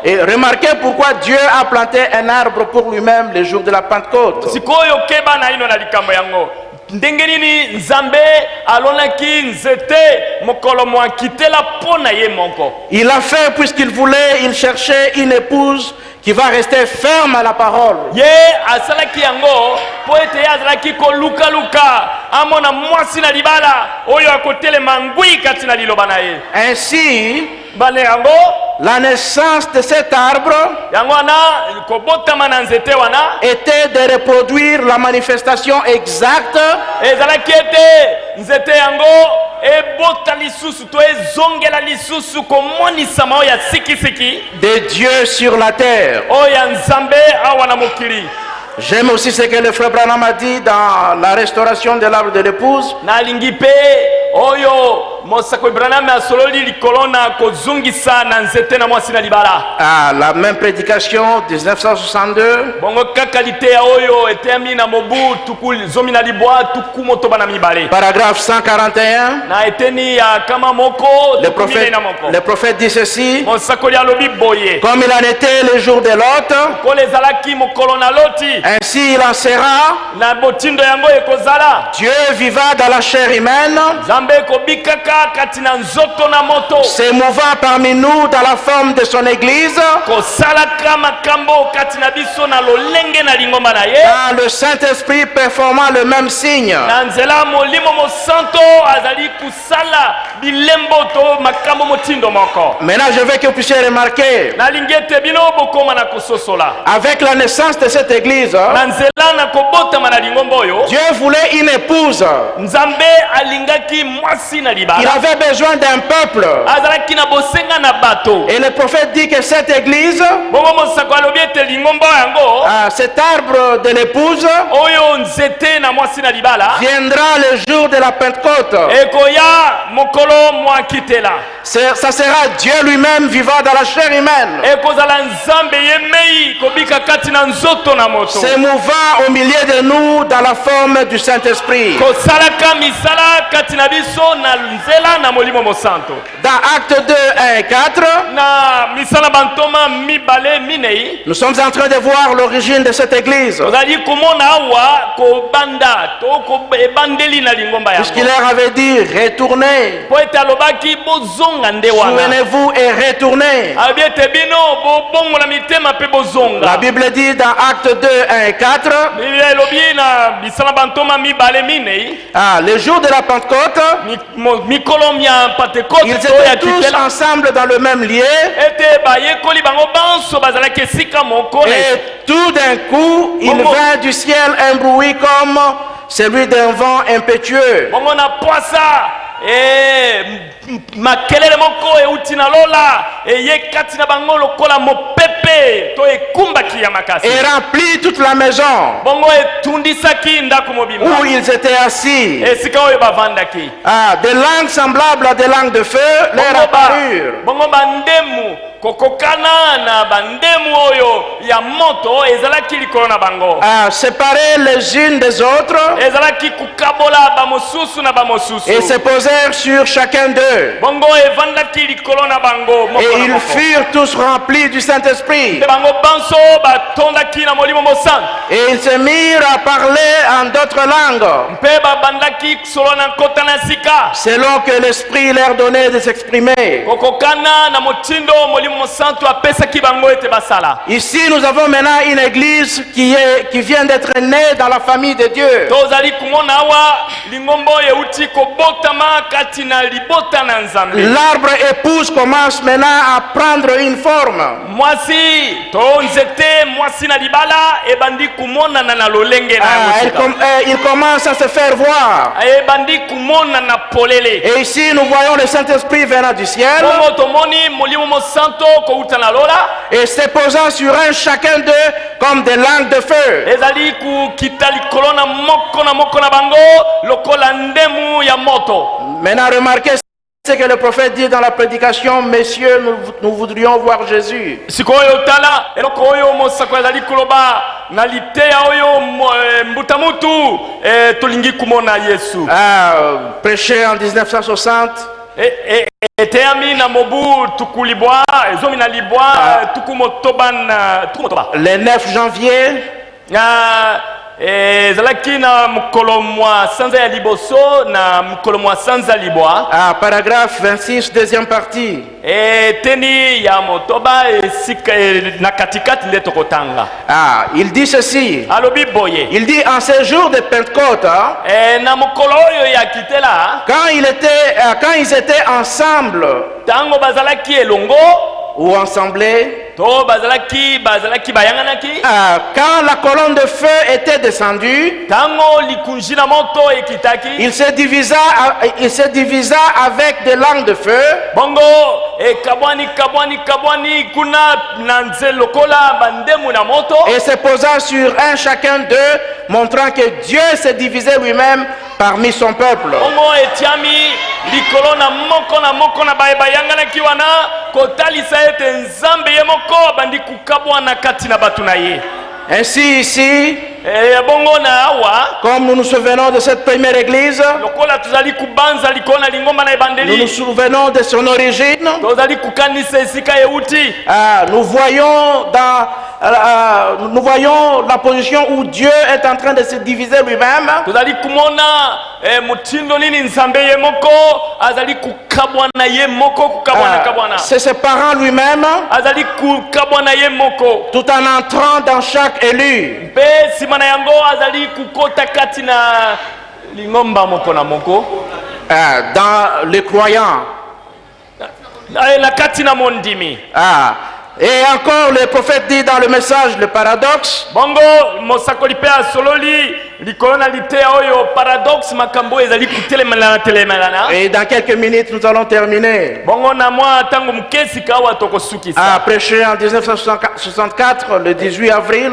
Et remarquez pourquoi Dieu a planté un arbre pour lui-même le jour de la Pentecôte. Ndengenini nzambe alonaki nzete mokolo mwa kitela pona ye monko. Il a fait puisqu'il voulait, il cherchait une épouse qui va rester ferme à la parole. Ye asalaki yango po ete azalaki ko luka amona mwasi na libala oyo akotele mangui kati na liloba na ye. Ainsi bale yango la naissance de cet arbre était de reproduire la manifestation exacte de Dieu sur la terre. J'aime aussi ce que le frère Branham a dit dans la restauration de l'arbre de l'épouse. La même prédication 1962. Paragraphe 141. Le prophète dit ceci: comme il en était le jour de Lot, ainsi il en sera. Dieu vivra dans la chair humaine s'émouvant parmi nous dans la forme de son église, le Saint-Esprit performant le même signe. Maintenant, je veux que vous puissiez remarquer, avec la naissance de cette église, Dieu voulait une épouse. Il avait besoin d'un peuple. Et le prophète dit que cette église, cet arbre de l'épouse, viendra le jour de la Pentecôte. Ça sera Dieu lui-même vivant dans la chair humaine, s'émouvant au milieu de nous dans la forme du Saint-Esprit. Dans Actes 2, 1 et 4, nous sommes en train de voir l'origine de cette église. Puisqu'il leur avait dit retournez, souvenez-vous et retournez. La Bible dit dans Actes 2, 1 et 4, le jour de la Pentecôte, ils étaient tous ensemble dans le même lieu. Et tout d'un coup, il vint du ciel un bruit comme celui d'un vent impétueux. Makelele moko euti na lola eye kati na bango lokola mopepe to ekumbaki ya makasi et remplit toute la maison bongo etundisaki ndako mobimba où ils étaient assis esika oyo bavandaki des langues semblables à des langues de feu leur apparurent bongo bandemu kokokana na bandemu oyo ya moto ezalaki likolo na bango séparés les unes des autres ezalaki kukabola bamosusu na bamosusu et se posèrent sur chacun d'eux. Et ils furent tous remplis du Saint-Esprit. Et ils se mirent à parler en d'autres langues, selon que l'Esprit leur donnait de s'exprimer. Ici, nous avons maintenant une église qui vient d'être née dans la famille de Dieu. L'arbre épouse commence maintenant à prendre une forme. Il commence à se faire voir. Et ici nous voyons le Saint-Esprit venant du ciel et se posant sur un chacun d'eux comme des langues de feu. Maintenant remarquez ce que le prophète dit dans la prédication: messieurs, nous voudrions voir Jésus. Prêché en 1960. Le 9 janvier. Paragraphe 26, deuxième partie. Il dit ceci. Il dit en ce jour de Pentecôte, quand ils étaient ensemble ou ensemblés, quand la colonne de feu était descendue, il se divisa avec des langues de feu. Et se posant sur un chacun d'eux, montrant que Dieu se divisait lui-même parmi son peuple. Ainsi ici, Comme nous nous souvenons de cette première église, nous nous souvenons de son origine. Nous voyons la position où Dieu est en train de se diviser lui-même. C'est ses parents lui-même, tout en entrant dans chaque élu. Dans les croyants. Et encore le prophète dit dans le message le paradoxe. Et dans quelques minutes nous allons terminer. A prêché en 1964 le 18 avril.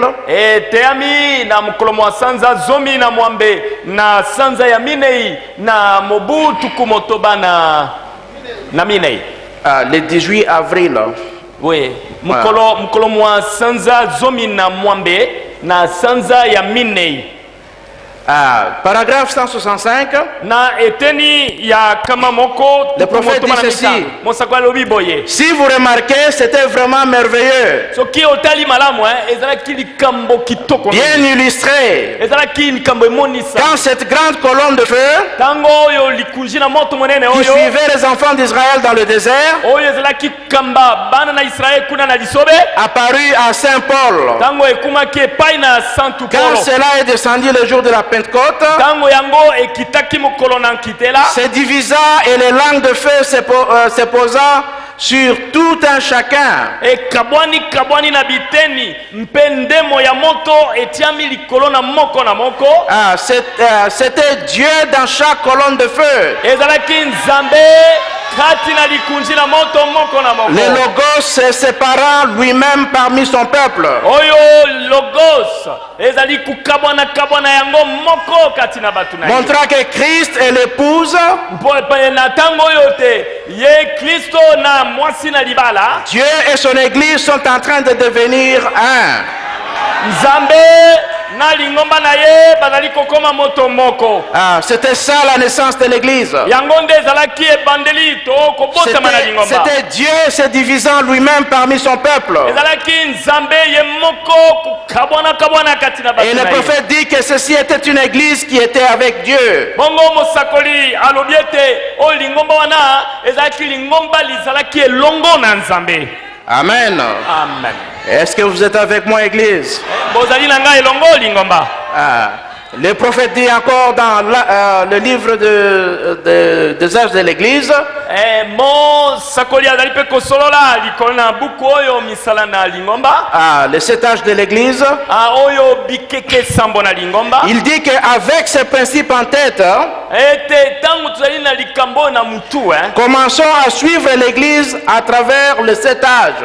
Le 18 avril. Oui, mukolo mwa sanza zomi na mwambe na sanza ya minei. Paragraphe 165. Le prophète dit ceci. Si vous remarquez, c'était vraiment merveilleux. Bien illustré. Quand cette grande colonne de feu qui suivait les enfants d'Israël dans le désert apparut à Saint Paul. Quand cela est descendu le jour de la Pentecôte, se divisa et les langues de feu se posa sur tout un chacun. C'était Dieu dans chaque colonne de feu. Le Logos se sépara lui-même parmi son peuple. Montrant que Christ est l'épouse. Dieu et son église sont en train de devenir un. C'était ça la naissance de l'église. C'était Dieu se divisant lui-même parmi son peuple. Et le prophète dit que ceci était une église qui était avec Dieu. Amen. Amen. Est-ce que vous êtes avec moi, église? Le prophète dit encore dans le livre des âges de l'église. Les 7 âges de l'église. Il dit qu'avec ces principes en tête, commençons à suivre l'église à travers les 7 âges.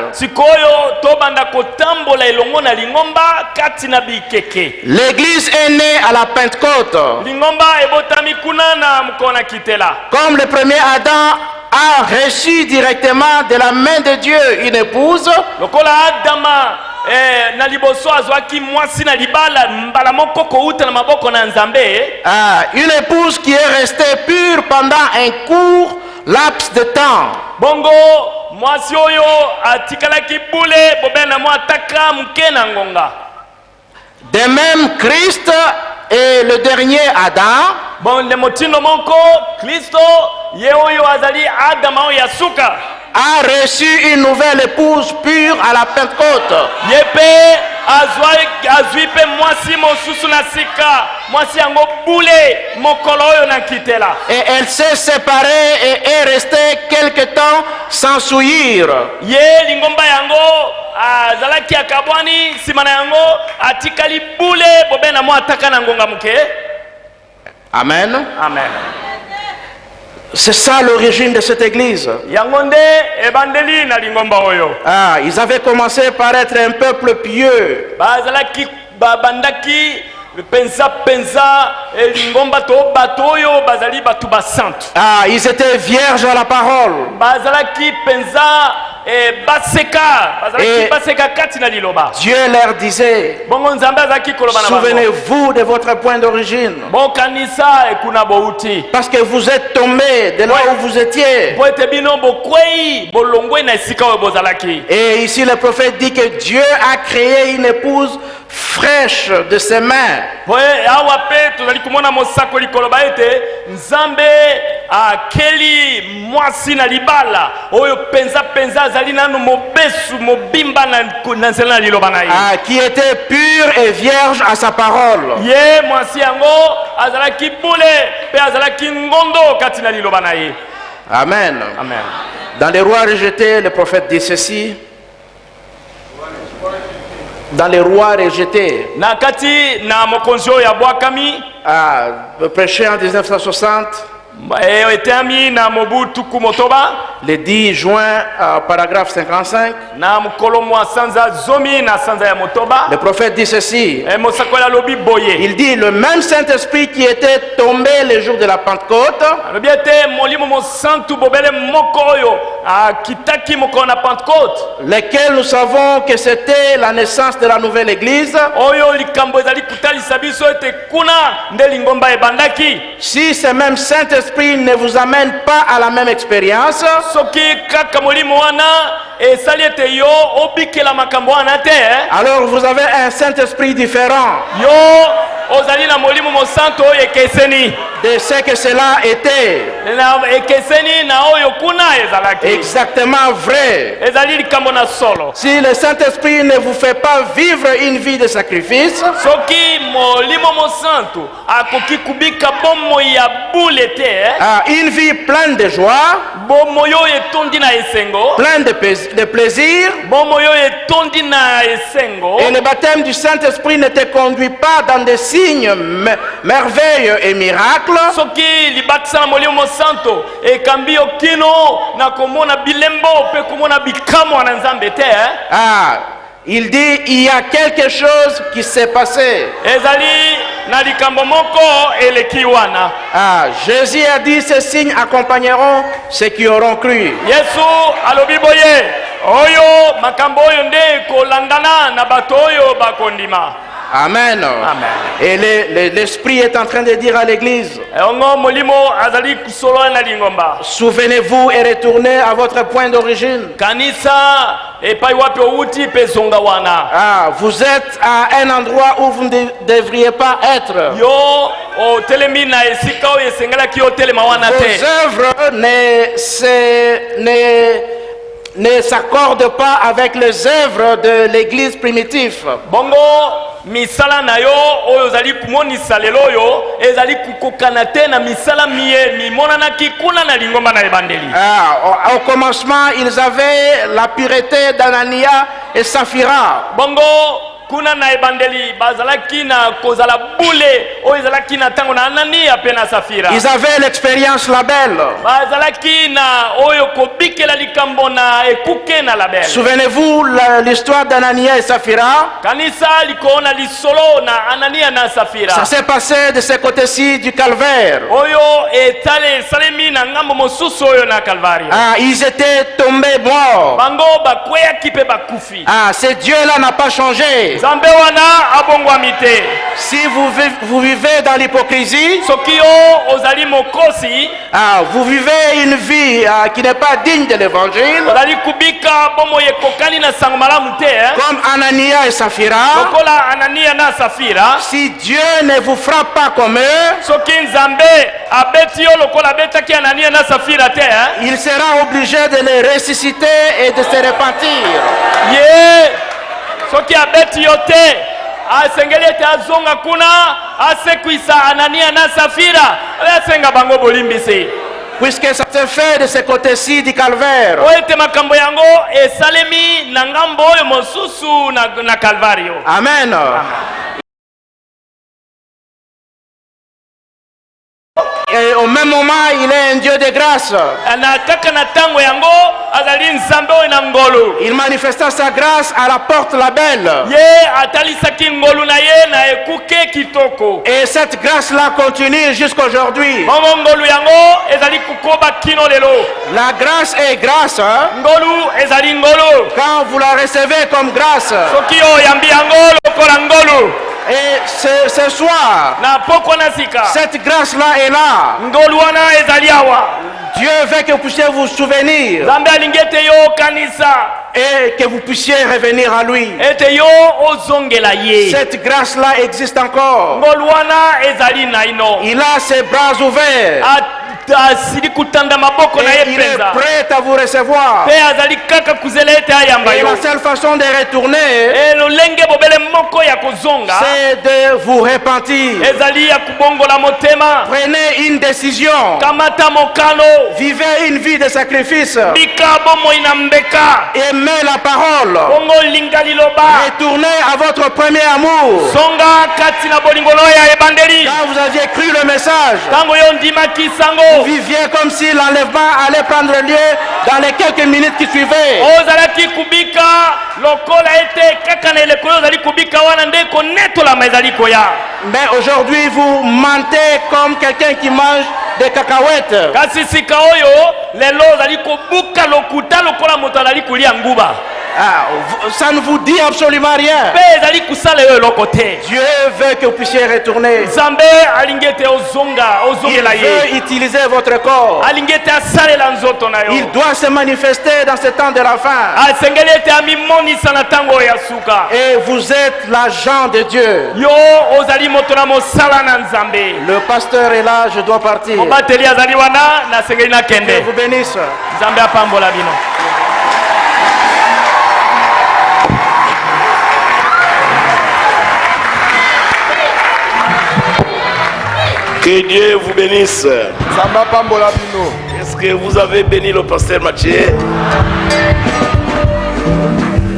L'église est née à la Pentecôte. Comme le premier Adam a reçu directement de la main de Dieu une épouse, une épouse qui est restée pure pendant un court laps de temps. De même, Christ est le dernier Adam. A reçu une nouvelle épouse pure à la Pentecôte. Et elle s'est séparée et est restée quelque temps sans souillir. Amen. Amen. C'est ça l'origine de cette église. Ils avaient commencé par être un peuple pieux. Ils étaient vierges à la parole. Dieu leur disait, souvenez-vous de votre point d'origine. Parce que vous êtes tombés de là où vous étiez. Et ici le prophète dit que Dieu a créé une épouse fraîche de ses mains. Qui était pure et vierge à sa parole. Amen. Amen. Dans les rois rejetés, le prophète dit ceci. Dans les rois rejetés, prêché en 1960, le 10 juin, paragraphe 55, le prophète dit ceci. Il dit, le même Saint-Esprit qui était tombé le jour de la Pentecôte, lequel nous savons que c'était la naissance de la nouvelle Église. Si ce même Saint-Esprit ne vous amène pas à la même expérience, alors vous avez un Saint-Esprit différent de ce que cela était. Exactement vrai. Si le Saint-Esprit ne vous fait pas vivre une vie de sacrifice, une vie pleine de joie, pleine de plaisir, et le baptême du Saint-Esprit ne te conduit pas dans des signes, merveilles et miracles, il dit, il y a quelque chose qui s'est passé. Jésus a dit, ces signes accompagneront ceux qui auront cru. Amen. Amen. Et l'Esprit est en train de dire à l'Église, souvenez-vous et retournez à votre point d'origine. Vous êtes à un endroit où vous ne devriez pas être. Vos œuvres ne s'accordent pas avec les œuvres de l'Église primitive. Misala na yo oyo zali kumonisa lelo yo ezali kukokana te na misala mimonana kikuna na lingomba na ebandeli. Au commencement, ils avaient la pureté d'Anania et Saphira. Kuna na ebandeli bazalaki na kozala bule o ezalaki na tango na Anania pe na Safira. Ils avaient l'expérience label. Bazalaki na oyo kobikela likambo na ekuke na label. Souvenez-vous l'histoire d'Anania et Saphira. Kanisa likona lisolo na Anania na Safira. Ça s'est passé de ce côté-ci du calvaire. Oyo etale salemi na ngambo mosusu oyo na Calvario. Ils étaient tombés morts. Bango bakweya kipe bakufi. Ce Dieu-là n'a pas changé. Si vous vivez dans l'hypocrisie, vous vivez une vie qui n'est pas digne de l'évangile, comme Anania et Saphira, si Dieu ne vous frappe pas comme eux, il sera obligé de les ressusciter et de se repentir. Soki abeti yote asengeli ete azonga kuna asekwisa Anania na Safira asenga bango bolimbisi. Puisque ça se fait de ce côté-ci du calvaire. Oete makambo yango esalemi na ngambo oyo mosusu na Calvario. Amen. Et au même moment, il est un Dieu de grâce. Il manifesta sa grâce à la porte label. Et cette grâce-là continue jusqu'aujourd'hui. koba kino lelo. La grâce est grâce. Hein? Ngolu ezali ngolu. Quand vous la recevez comme grâce. Soki o yambi ngolu kola ngolu. Et ce soir, cette grâce-là est là. Dieu veut que vous puissiez vous souvenir et que vous puissiez revenir à lui. Cette grâce-là existe encore. Il a ses bras ouverts. Et il est prêt à vous recevoir. Et la seule façon de retourner, c'est de vous repentir. Prenez une décision. Vivez une vie de sacrifice. Aimez la parole. Retournez à votre premier amour. Quand vous aviez cru le message, vous viviez comme si l'enlèvement allait prendre lieu dans les quelques minutes qui suivaient. Mais aujourd'hui, vous mentez comme quelqu'un qui mange des cacahuètes. Ça ne vous dit absolument rien. Dieu veut que vous puissiez retourner. Il veut utiliser votre corps. Il doit se manifester dans ce temps de la fin. Et vous êtes l'agent de Dieu. Le pasteur est là, je dois partir. Que vous bénisse. Que Dieu vous bénisse. Est-ce que vous avez béni le pasteur Mathieu?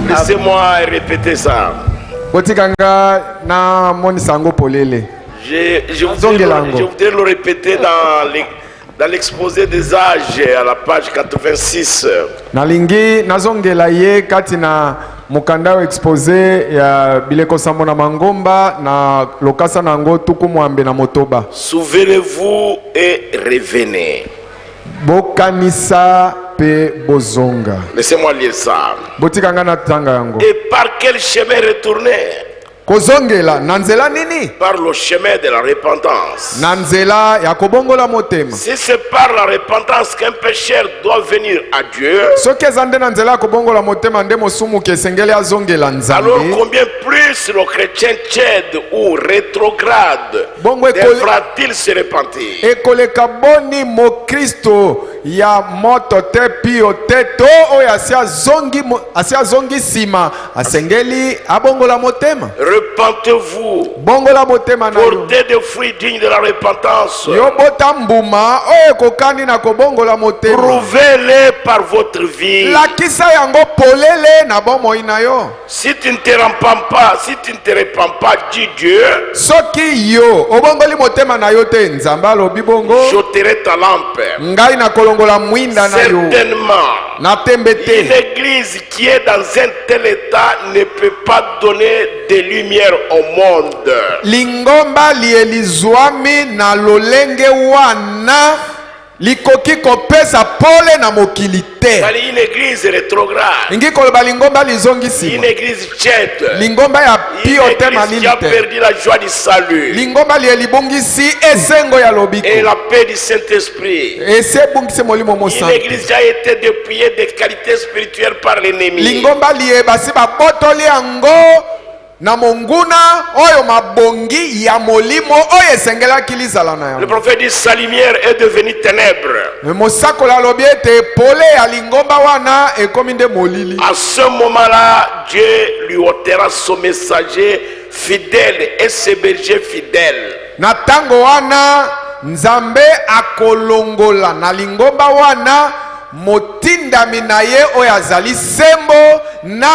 Laissez-moi répéter ça. Je voudrais le répéter dans l'exposé des âges à la page 86. Mukanda exposé ya bileko sambo na mangomba na lokasa na ngo tuku mwambe na motoba. Souvenez-vous et revenez. Bokanisa pe bozonga. Laissez-moi lire ça. Botikanga na tanga yango. Et par quel chemin retourner? Kozongela nanzela nini? Par le chemin de la repentance. Nanzela ya kobongola motema. Si c'est par la repentance qu'un pécheur doit venir à Dieu, alors combien plus le chrétien tiède ou rétrograde devra-t-il se repentir? Ya moto te pio te to o asia zongi sima asengeli abongola motema. Repentez-vous. Bongola motema na portez des fruits dignes de la repentance. Yo botambuma o ekokani na kobongola motema. Prouvez-les par votre vie. La kisa yango polele na bomo inayo. Si tu ne te repens pas, dit Dieu. Soki yo obongoli motema na yo te nzamba alobi bongo. J'ôterai ta lampe. Ngai na certainement, une église qui est dans un tel état ne peut pas donner de lumière au monde. Lingomba lielizwami na lolenge wana likoki kopesa pole na mokili te. Une église rétrograde. Une église tiède. Lingomba ya pio te malili qui a perdu la joie du salut. Lingomba lielibongisi esengo ya lobiko. Et la paix du Saint-Esprit. Une église qui a été dépouillée des qualités spirituelles par l'ennemi. Lingomba liebasi babotoli yango na monguna oyo mabongi ya molimo oyo esengela kilizala na yango. Le prophète dit sa lumière est devenue ténèbres. Mosako lobi ete pole ya lingomba wana ekomi nde molili. À ce moment-là, Dieu lui ôtera son messager fidèle et ses bergers fidèles. Na tango wana Nzambe akolongola na lingomba wana motindami na ye oyo azali sembo na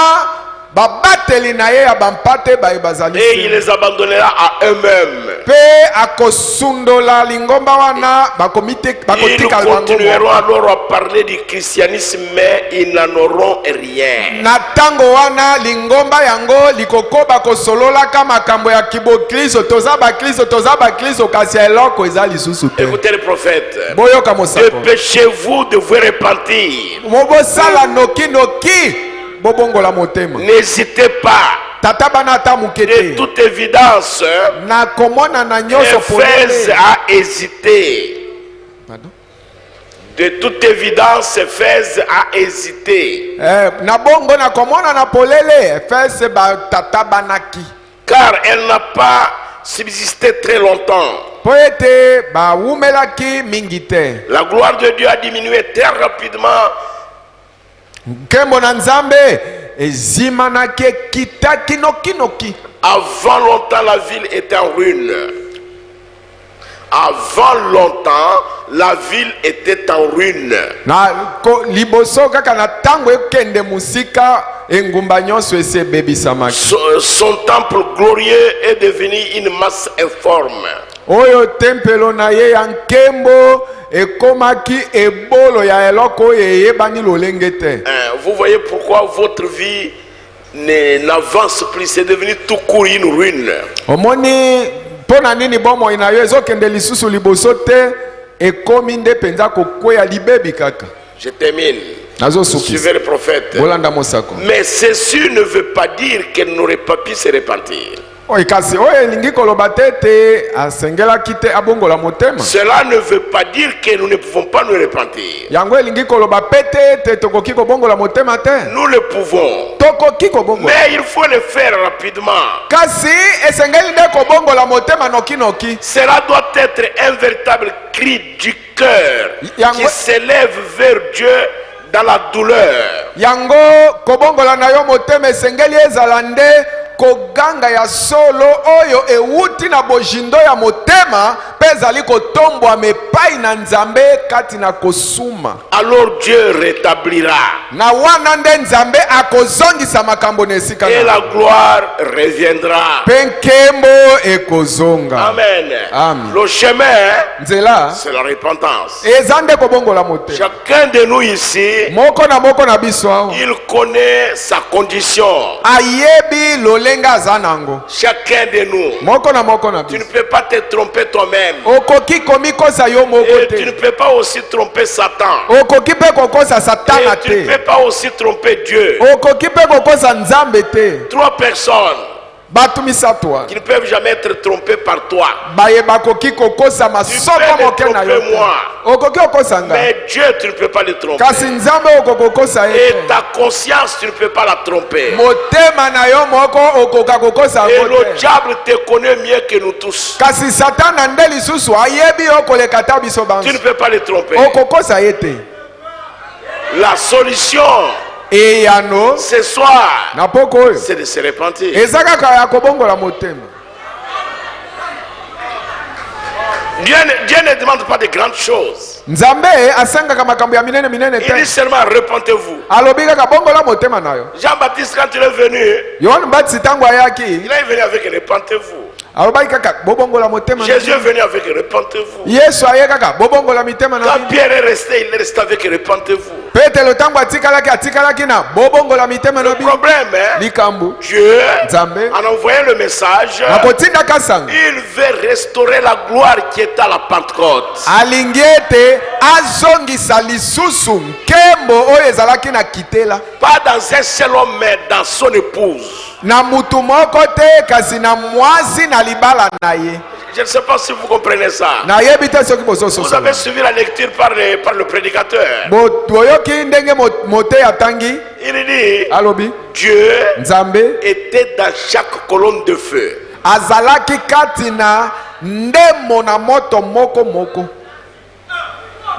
babateli na ye ya bampate baye bazali et il les abandonnera à eux-mêmes. pe akosundola lingomba wana Ils bakotika continueront alors à parler du christianisme, mais ils n'en auront rien. na tango wana lingomba yango likokoba kosololaka makambo ya kibokristo toza bakristo kasi eloko eza lisusu te. Écoutez le prophète. Boyoka mosako. Dépêchez-vous de vous repentir. Mobosala noki bobongola motema. N'hésitez pas. Tata bana ta De mukete. toute évidence, Na komona na nyoso Éphèse polele. a hésité. Pardon? De toute évidence, Éphèse a hésité. Na bongo na komona na polele. Efese ba tata banaki. Car elle n'a pas subsisté très longtemps. Poete ba wumelaki mingite. La gloire de Dieu a diminué très rapidement. Nkembo na nzambe ezimanaki kitaki noki. Avant longtemps, la ville était en ruine. Avant longtemps, la ville était en ruine. Na liboso kaka na tango ekende musika engumba nyonso ese bebisamaki. Son temple glorieux est devenu une masse informe. Oyo tempelo na ye ya nkembo ekomaki ebolo ya eloko oyo eyebani lolenge te. Vous voyez pourquoi votre vie n'avance plus. C'est devenu tout court une ruine. Omoni pona nini bomo ina yo ezokende lisusu liboso te ekomi nde penza kokweya libebi kaka. Je termine. Suivez le prophète. Bolanda mosako. Mais ceci ne veut pas dire qu'elle n'aurait pas pu se repentir. Kasi oyo elingi koloba te asengelaki te abongola motema. Cela ne veut pas dire que nous ne pouvons pas nous repentir. Yango elingi koloba pete te tokoki kobongola motema te. Nous le pouvons. Tokoki kobongola. Mais il faut le faire rapidement. Kasi esengeli nde kobongola motema noki. Cela doit être un véritable cri du cœur qui s'élève vers Dieu dans la douleur. Yango kobongola na yo motema esengeli ezala nde koganga ya solo oyo ewuti na bojindo ya motema pezali kotombwa mepai na nzambe kati na kosuma. Alors Dieu rétablira. Na wana nde nzambe akozongisa makambo na esika. Et la gloire reviendra. Penkembo ekozonga. Amen. Amen. Le chemin, nzela, c'est la repentance. ezande kobongola motema. Chacun de nous ici, moko na biso, il connaît sa condition. Ayebi lolenga azanango. Chacun de nous. Moko na Tu biso. ne peux pas te tromper toi-même. Okoki komikosa yo moko Et tu ne te. peux pas aussi tromper Satan. Okoki pe kokosa satana Et tu ne te. peux pas aussi tromper Dieu. Okoki pe kokosa nzambe te. 3 personnes Batu misatwa. qui ne peuvent jamais être trompées par toi. Bayeba koki kokosa masoko peux moke na yo. tromper moi. Okoki okosa nga. Mais Dieu, tu ne peux pas le tromper. Kasi nzambe okokosa Et ye. ta conscience, tu ne peux pas la tromper. Motema na yo moko okoka kokosa Et ngo le te. diable te connaît mieux que nous tous. Kasi satana nde lisusu ayebi okoleka ta biso Tu ne banso. peux pas le tromper. Okokosa ye te. La solution Eyano ce soir, na poko oyo c'est de se repentir. eza kaka ya kobongola motema. Dieu ne demande pas de grandes choses. Nzambe asengaka makambo ya minene Il dit te. seulement repentez-vous. Alobi kaka bongola motema na yo. Jean-Baptiste, quand il est venu, Yohane Mbatizi tango ayaki il est venu avec repentez-vous. alobaki kaka bobongola motema na Jésus est venu avec repentez-vous. Yesu aye kaka bobongola mitema na Quand bino. Pierre est resté, il est resté avec repentez-vous. Petelo tango atikalaki na bobongola mitema na Le bino. problème est, Likambu Dieu, Nzambe en envoyant le message, akotinda kasanga il veut restaurer la gloire qui était à la Pentecôte. alingi ete azongisa lisusu nkembo oyo ezalaki na kitela Pas dans un seul homme, mais dans son épouse. na mutu moko te kasi na mwasi na libala na ye. Je ne sais pas si vous comprenez ça. nayebi te soki Vous bozososola avez suivi la lecture par le prédicateur. boyoki ndenge mote atangi Il dit, alobi Dieu nzambe était dans chaque colonne de feu. azalaki kati na ndemo na moto moko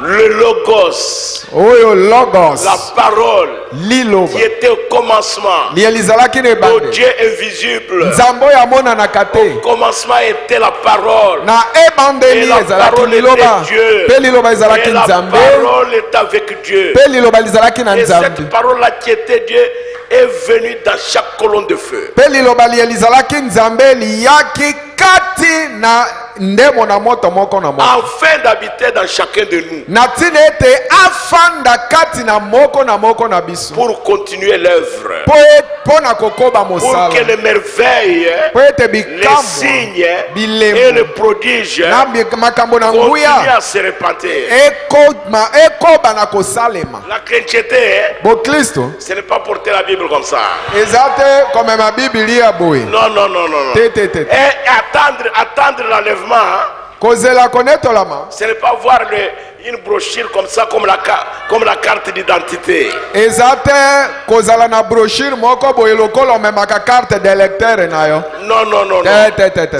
Le logos, oyo logos la parole liloba qui était au commencement, liyelizalaki na le ebande Dieu invisible. nzambe oyo amonanaka te Au commencement était la parole. na ebandeli Et la ezalaki parole liloba était Dieu. mpe liloba ezalaki Et la nzambe parole est avec Dieu. mpe liloba lizalaki na Et nzambe cette parole-là qui était Dieu est venu dans chaque colonne de feu. Afin d'habiter dans chacun de nous. Pour continuer l'œuvre. Pour que les merveilles, les signes et les prodiges continuent à se répandre. La chrétienté, ce n'est pas porter la Bible comme ça. Non, non, non, non. Et attendre l'enlèvement. Ce n'est pas voir une brochure comme ça, comme la carte d'identité. Non, non, non, non.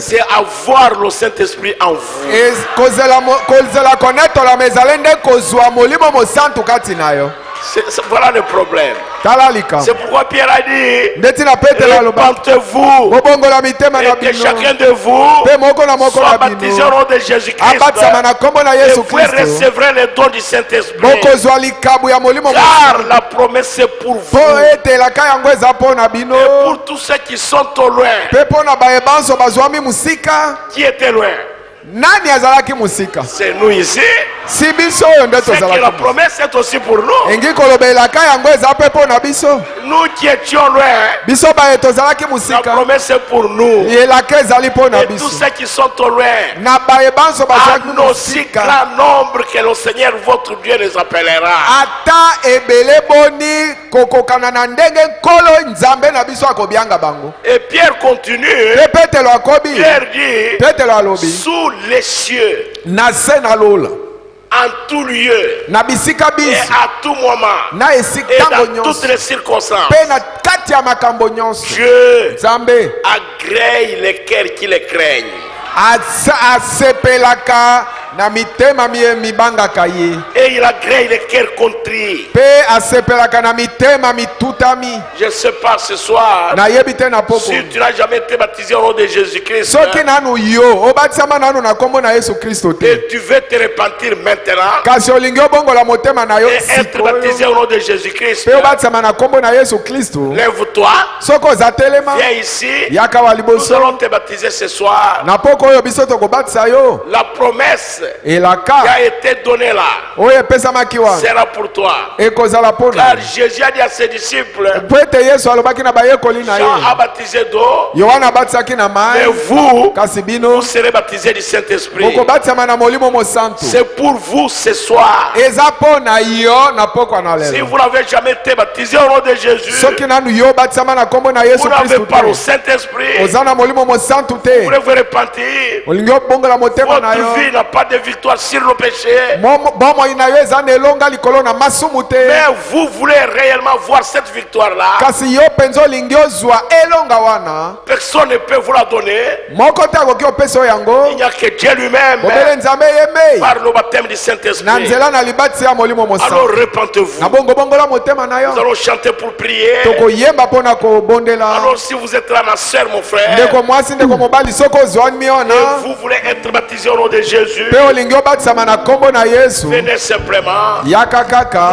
C'est avoir le Saint-Esprit en vous. Voilà le problème. C'est pourquoi Pierre a dit, répentez-vous et que chacun de vous soit baptisé au nom de Jésus-Christ et vous recevrez les dons du Saint-Esprit. Car la promesse est pour vous et pour tous ceux qui sont au loin. Qui était loin? C'est nous ici. C'est que la promesse est aussi pour nous. Nous qui étions loin, la promesse est pour nous. Et tous ceux qui sont au loin, en aussi grand nombre que le Seigneur votre Dieu les appellera. Et Pierre continue. Pierre dit, sous les cieux, en tout lieu, et à tout moment, et dans toutes les circonstances, Dieu agrée les cœurs qui les craignent. Et il agrée les cœurs contris. Je ne sais pas ce soir si tu n'as jamais été baptisé au nom de Jésus-Christ et tu veux te repentir maintenant et être baptisé au nom de Jésus-Christ, lève-toi, viens ici, nous allons te baptiser ce soir. La promesse qui a été donnée là sera pour toi. Car Jésus a dit à ses disciples, Jean a baptisé d'eau, mais vous serez baptisés du Saint-Esprit. C'est pour vous ce soir. Si vous n'avez jamais été baptisé au nom de Jésus, vous n'avez pas le Saint-Esprit, vous voulez vous repentir. Votre vie n'a pas de victoire sur le péché. Mais vous voulez réellement voir cette victoire-là. Personne ne peut vous la donner. Il n'y a que Dieu lui-même. Par le baptême du Saint-Esprit. Alors repentez-vous. Nous allons chanter pour prier. Alors si vous êtes là, ma soeur, mon frère, et vous voulez être baptisé au nom de Jésus, venez simplement.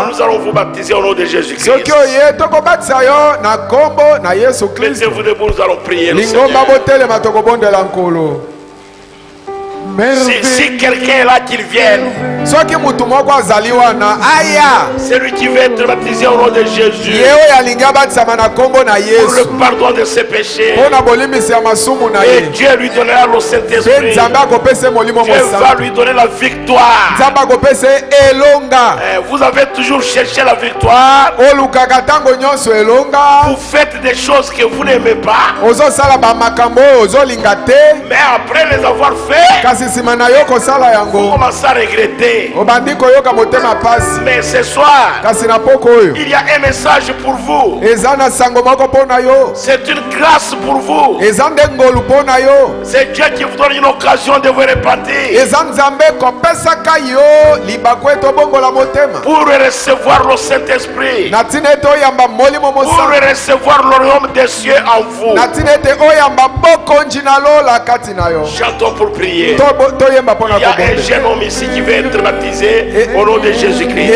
Nous allons vous baptiser au nom de Jésus-Christ. Mettez-vous debout, nous allons prier le Seigneur. Si quelqu'un est là, qu'il vienne. Celui qui veut être baptisé au nom de Jésus pour le pardon de ses péchés, et Dieu lui donnera le Saint-Esprit. Dieu va lui donner la victoire. Vous avez toujours cherché la victoire. Vous faites des choses que vous n'aimez pas, mais après les avoir fait, vous commencez à regretter. Mais ce soir, il y a un message pour vous. C'est une grâce pour vous. C'est Dieu qui vous donne une occasion de vous repentir, pour recevoir le Saint-Esprit, pour recevoir le royaume des cieux en vous. Chantons pour prier. Il y a un jeune homme ici qui veut être baptisé au nom de Jésus-Christ.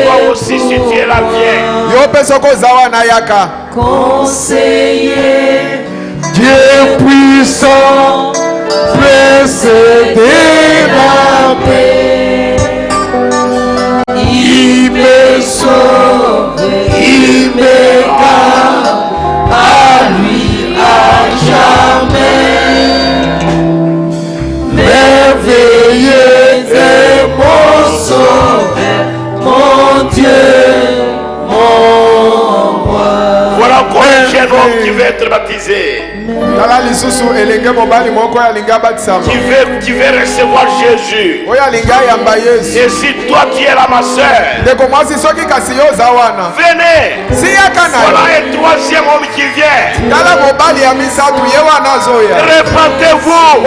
Toi aussi, si tu es là, viens. Conseiller, Dieu puissant, précédé la paix. Il me sauve, il me garde, à lui à jamais. Merveilleux est mon sauveur, mon Dieu, mon roi. Voilà encore un jeune homme qui veut être baptisé. Qui veut recevoir Jésus. Et si toi tu es là, ma soeur, venez. Voilà un troisième homme qui vient. Répentez-vous.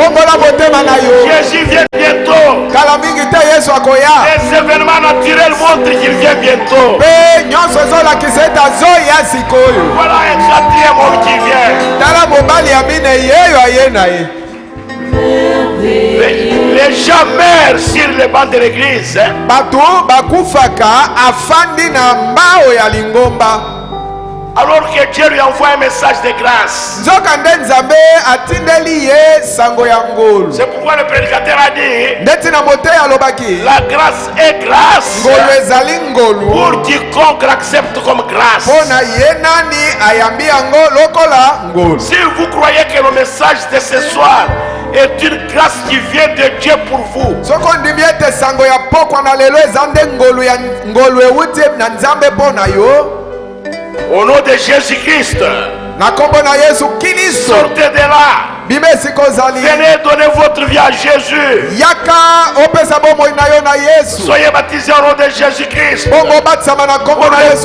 Jésus vient bientôt. Les événements naturels montrent qu'il vient bientôt. Voilà un quatrième homme qui vient. Les gens meurent sur les bancs de l'église. Alors que Dieu lui envoie un message de grâce. C'est pourquoi le prédicateur a dit la grâce est grâce pour quiconque l'accepte comme grâce. Si vous croyez que le message de ce soir est une grâce qui vient de Dieu pour vous, au nom de Jésus-Christ, sortez de là. Venez donner votre vie à Jésus. Soyez baptisés au nom de Jésus-Christ.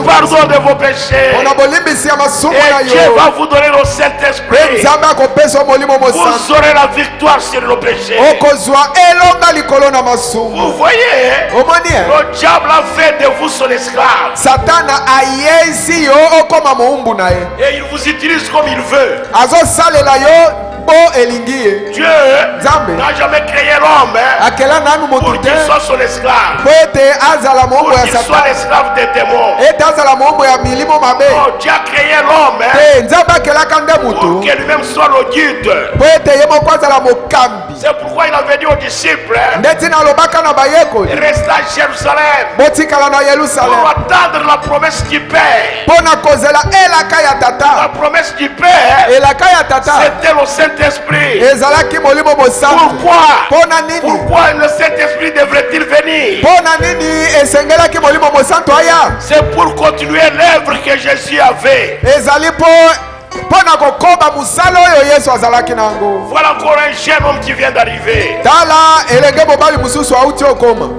Pardon de vos péchés. Et Dieu va vous donner le Saint-Esprit. Vous aurez la victoire sur nos péchés. Vous voyez, le diable a fait de vous son esclave. Et il vous utilise comme il veut. Dieu n'a jamais créé l'homme pour qu'il soit son esclave, pour qu'il soit l'esclave des démons. Oh, Dieu a créé l'homme pour que lui-même soit le guide. C'est pourquoi il avait dit aux disciples, restez à Jérusalem pour attendre la promesse du Père. La promesse du Père, c'était le Saint-Esprit. Pourquoi le Saint-Esprit devrait-il venir? C'est pour continuer l'œuvre que Jésus avait. Voilà encore un jeune homme qui vient d'arriver.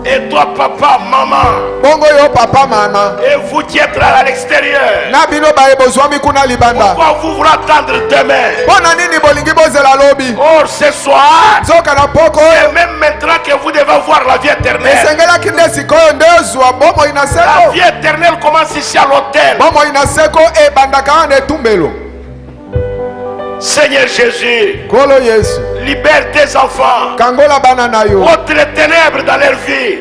Et toi, papa, maman, et vous qui êtes là à l'extérieur, pourquoi vous voulez attendre demain? Or ce soir, c'est même maintenant que vous devez voir la vie éternelle. La vie éternelle commence ici à l'autel. Seigneur Jésus, libère tes enfants. Ôte les ténèbres dans leur vie.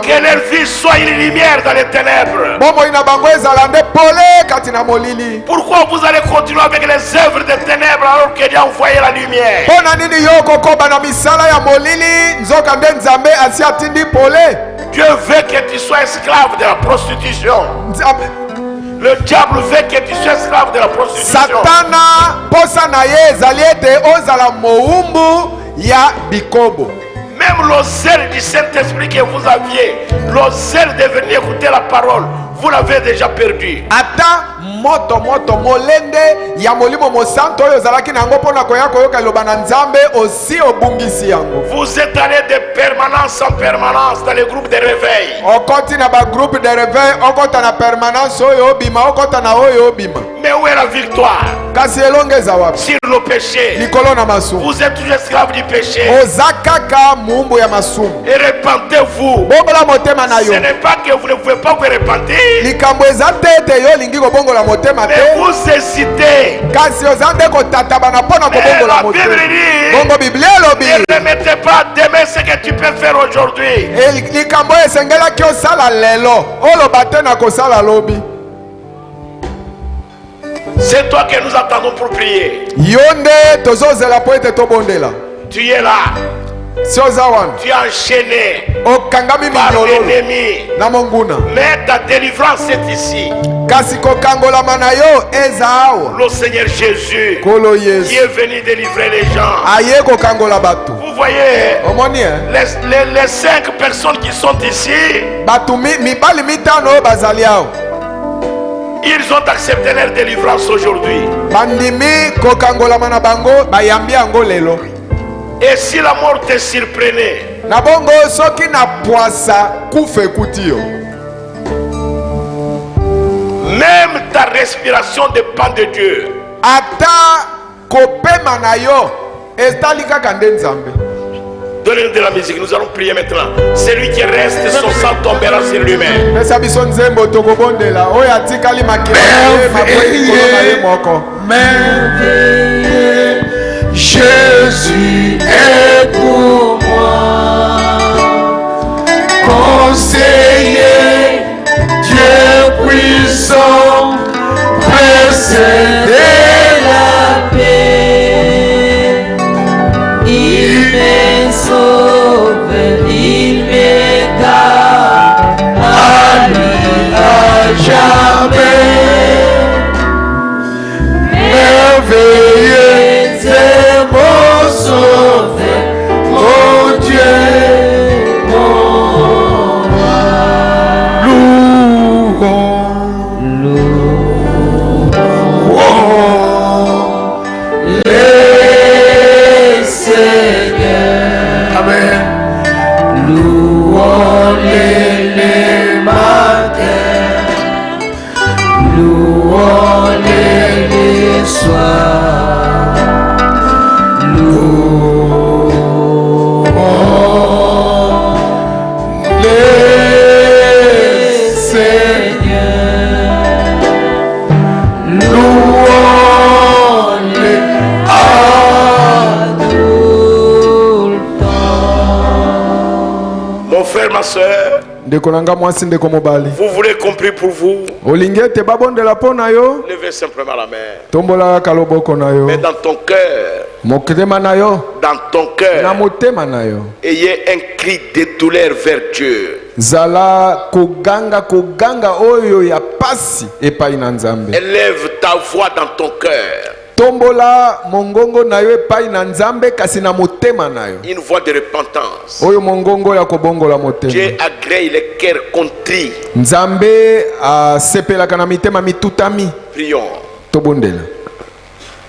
Que leur vie soit une lumière dans les ténèbres. Pourquoi vous allez continuer avec les œuvres des ténèbres alors qu'il a envoyé la lumière? Dieu veut que tu sois esclave de la prostitution. Le diable veut que tu sois esclave de la prostitution. Même le zèle du Saint-Esprit que vous aviez, le zèle de venir écouter la parole, vous l'avez déjà perdu. Vous êtes allé de permanence en permanence dans les groupes de réveil. Mais où est la victoire sur le péché? Vous êtes toujours esclaves du péché. Et repentez-vous. Ce n'est pas que vous ne pouvez pas vous repentir. motema te. Mais vous hésitez. Kasi ozande kotatabana pona kobongola La Bible motema. dit, Bongo Biblia lobi. ne remettez pas demain ce que tu peux faire aujourd'hui. Likambo esengelaki osala lelo oloba te na kosala lobi. C'est toi que nous attendons pour prier. Yonde tozozela po ete tobondela. Tu es là. Si oza wana. Tu es enchaîné Okangami par minyololo l'ennemi. na monguna. Mais ta délivrance est ici. Kasi kokangolama na yo eza awa. Le Seigneur Jésus Kolo qui Yesu est venu délivrer les gens. aye kokangola bato. Vous voyez Omoni les 5 personnes qui sont ici, bato mibali mitano oyo bazali awa. ils ont accepté leur délivrance aujourd'hui. Bandimi kokangolama na bango bayambi yango lelo. Et si la mort te surprenait, Na bongo soki na poisa kufa ekuti yo. même ta respiration dépend de Dieu. Ata kopema na yo etali kaka nde Nzambe. Donnez-nous de la musique, nous allons prier maintenant. Celui qui reste, son sang tombera sur lui-même. Pesa biso nzembo tokobondela oyo atikali makila na ye mabweki kolo na ye moko. Merveilleux, Jésus est pour moi. Conseiller, Dieu puissant, précéder la paix. Il me sauve, il me garde, à lui à jamais. Merveilleux est mon sauveur, mon Dieu, mon roi. Louons les Seigneurs. Amen. Louons-les les matins, louons-les les soirs, louons les Seigneurs, louons-les à tout le temps. Mon frère, ma soeur, Ndeko nanga mwasi ndeko mobali. vous voulez qu'on prie pour vous? Olingi ete babondela po na yo. Levez simplement la main. Tombola kaloboko na yo. Mais dans ton cœur, Motema na yo. dans ton Na cœur, motema na yo. ayez un cri de douleur vers Dieu. Zala koganga oyo ya pasi epai na Nzambe. Élève ta voix dans ton cœur. Tombola mongongo na yo epai na Nzambe kasi na motema na yo. Une voix de repentance. Oyo mongongo ya kobongola motema. Dieu agrée les cœurs contrits. Nzambe asepelaka na mitema mitutami. Prions. Tobondela.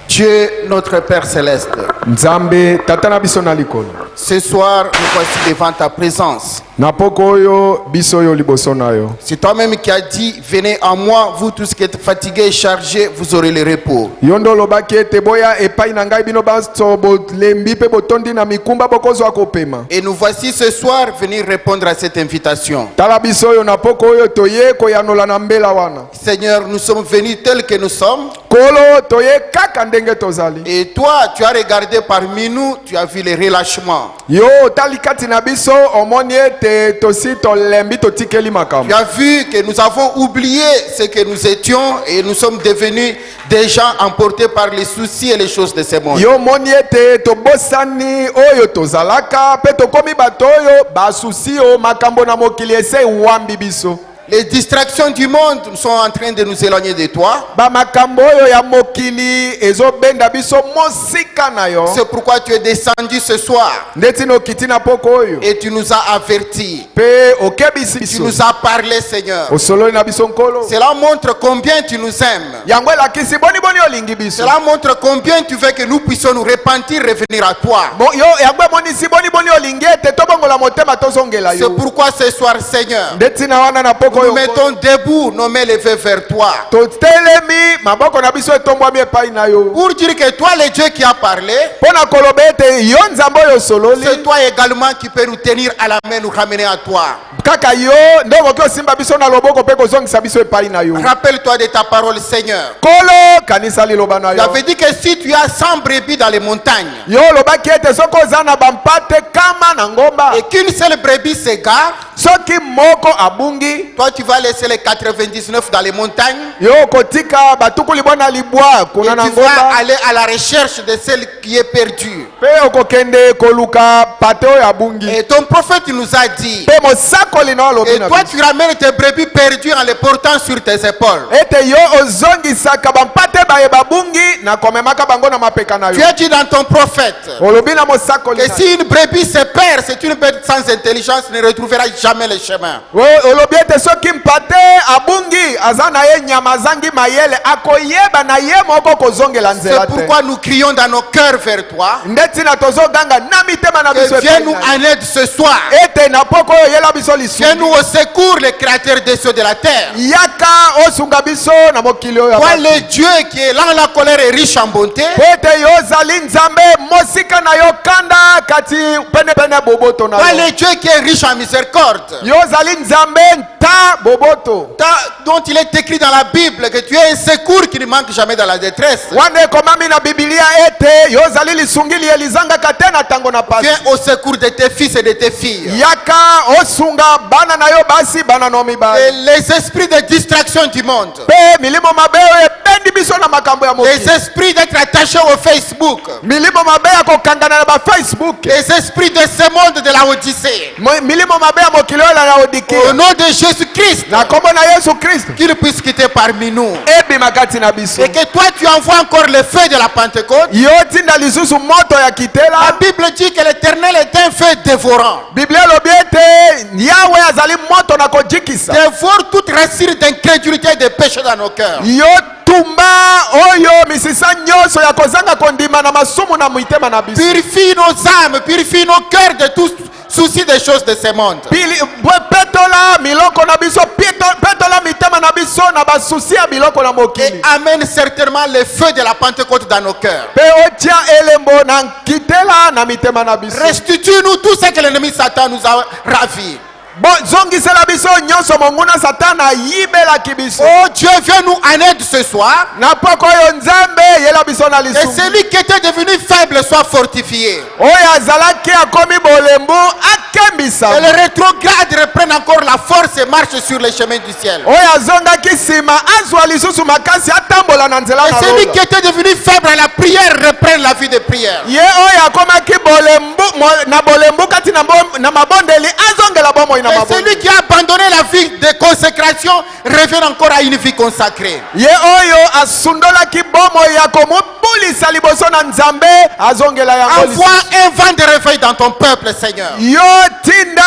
Dieu, notre Père Céleste, Nzambe tata na biso na likolo. ce soir, nous voici devant ta présence. Na poko oyo biso yo liboso na yo. C'est toi-même qui as dit, venez à moi, vous tous qui êtes fatigués et chargés, vous aurez le repos. Yondo lobaki ete boya epai na ngai bino baso bolembi pe botondi na mikumba bokozwa kopema. Et nous voici ce soir venir répondre à cette invitation. Tala biso yo na poko oyo toye koyanola na mbela wana. Seigneur, nous sommes venus tels que nous sommes. Kolo toye kaka ndenge tozali. Et toi, tu as regardé parmi nous, tu as vu les relâchements. Yo tali kati na biso omoni ete tosi tolembi totikeli makambo. Tu as vu que nous avons oublié ce que nous étions et nous sommes devenus des gens emportés par les soucis et les choses de ce monde. Yo moni ete tobosani oyo tozalaka pe tokomi bato oyo basusi o makambo na mokili ese wambi biso. Les distractions du monde sont en train de nous éloigner de toi. C'est pourquoi tu es descendu ce soir. Et tu nous as avertis. Tu nous as parlé, Seigneur. Cela montre combien tu nous aimes. Cela montre combien tu veux que nous puissions nous repentir, revenir à toi. C'est pourquoi ce soir, Seigneur, oyo mettons debout nos mains levées vers toi. totelemi maboko na biso etombwami epai na yo Pour dire que toi le Dieu qui a parlé, mpona koloba ete yo nzambe oyo osololi c'est toi également qui peux nous tenir à la main, nous ramener à toi. kaka yo nde okoki osimba biso na loboko mpe kozongisa biso epai na yo. Rappelle-toi de ta parole, Seigneur. kolo kanisa liloba na Tu yo avais dit que si tu as 100 brebis dans les montagnes yo olobaki ete soki oza na bampate kama na ngomba et qu'une seule brebis s'égare, soki moko abungi toi tu vas laisser les 99 dans les montagnes yo okotika batukuli bwana libwa et kuna na tu vas ngomba aller à la recherche de celle qui est perdue. mpe okokende koluka pate oyo abungi Et ton prophète nous a dit, mpe mosakoli na olobi et na toi biso tu ramènes tes brebis perdues en les portant sur tes épaules. ete yo ozongisaka bampate baye babungi na komemaka bango na mapeka na Tu yo as dit dans ton prophète olobi na mosakoli que na si une brebis se perd, c'est une bête sans intelligence, ne retrouvera jamais le chemin. olobi ete soki mpate abungi aza na ye nyama azangi mayele akoyeba na ye moko kozongela nzela C'est te pourquoi nous crions dans nos cœurs vers toi nde ntina tozoganga na mitema na biso que viens epai nous na yo. en aide ce soir. ete na poko oyo yela biso Viens nous lisumu au secours, le créateur des cieux de la terre. yaka osunga biso na mokili oyo ya Toi, bato. le Dieu qui est lent la colère et riche en bonté, po ete yo ozali nzambe mosika na yo kanda kati penepene boboto na toi, yo le Dieu qui est riche en miséricorde, yo ozali nzambe nta boboto dont il est écrit dans la Bible que tu es un secours qui ne manque jamais dans la détresse. wana ekomami na bibilia ete yo ozali lisungili elizangaka te na ntango na pasi Viens au secours de tes fils et de tes filles. yaka osunga bana na yo basi bana no Et mibali les esprits de distraction du monde, mpe milimo mabe oyo ebendi biso na makambo ya les mokili esprits d'être attachés au Facebook, milimo mabe ya kokangana na bafacebook les esprits de ce monde de la Odyssée. milimo mabe ya mokili oyo la Au laodikia nom de Jésus-Christ, na kombo na yesu kristo qu'il puisse quitter parmi nous. ebima kati na biso Et que toi, tu envoies encore le feu de la Pentecôte. yo tinda lisusu moto ya La kitela Bible dit que l'Éternel est un feu dévorant. biblia elobi ete yawe azali moto na kojikisa Dévore toute racine d'incrédulité et de péché dans nos cœurs. yo tumba oyo misisa nyonso ya kozanga kondima na masumu na mitema na biso Purifie nos âmes, purifie nos cœurs de tout souci des choses de ce monde. petola miloko na biso petola mitema na biso na basusi ya biloko na Et mokili amène certainement le feu de la Pentecôte dans nos cœurs. mpe otia elembo na nkitela na mitema na biso Restitue-nous tout ce que l'ennemi Satan nous a ravi. zongisela biso nyonso monguna satana ayibelaki biso Oh Dieu, viens nous en aide ce soir. na poko oyo nzambe yela biso na Et lisumu celui qui était devenu faible soit fortifié. oyo azalaki akomi bolembu akembisa Et le rétrograde reprenne encore la force et marche sur les chemins du ciel. oyo azongaki nsima azwa lisusu makasi atambola na nzela Et na celui lola qui était devenu faible à la prière reprenne la vie de prière. ye oyo akomaki na bolembu kati na mabondeli azongela bomoi na Et mabondeli celui qui a abandonné la vie de consécration revient encore à une vie consacrée. ye oyo asundolaki bomoi ya komubulisa liboso na nzambe azongela yango Envoie un vent de réveil dans ton peuple, Seigneur. yo tinda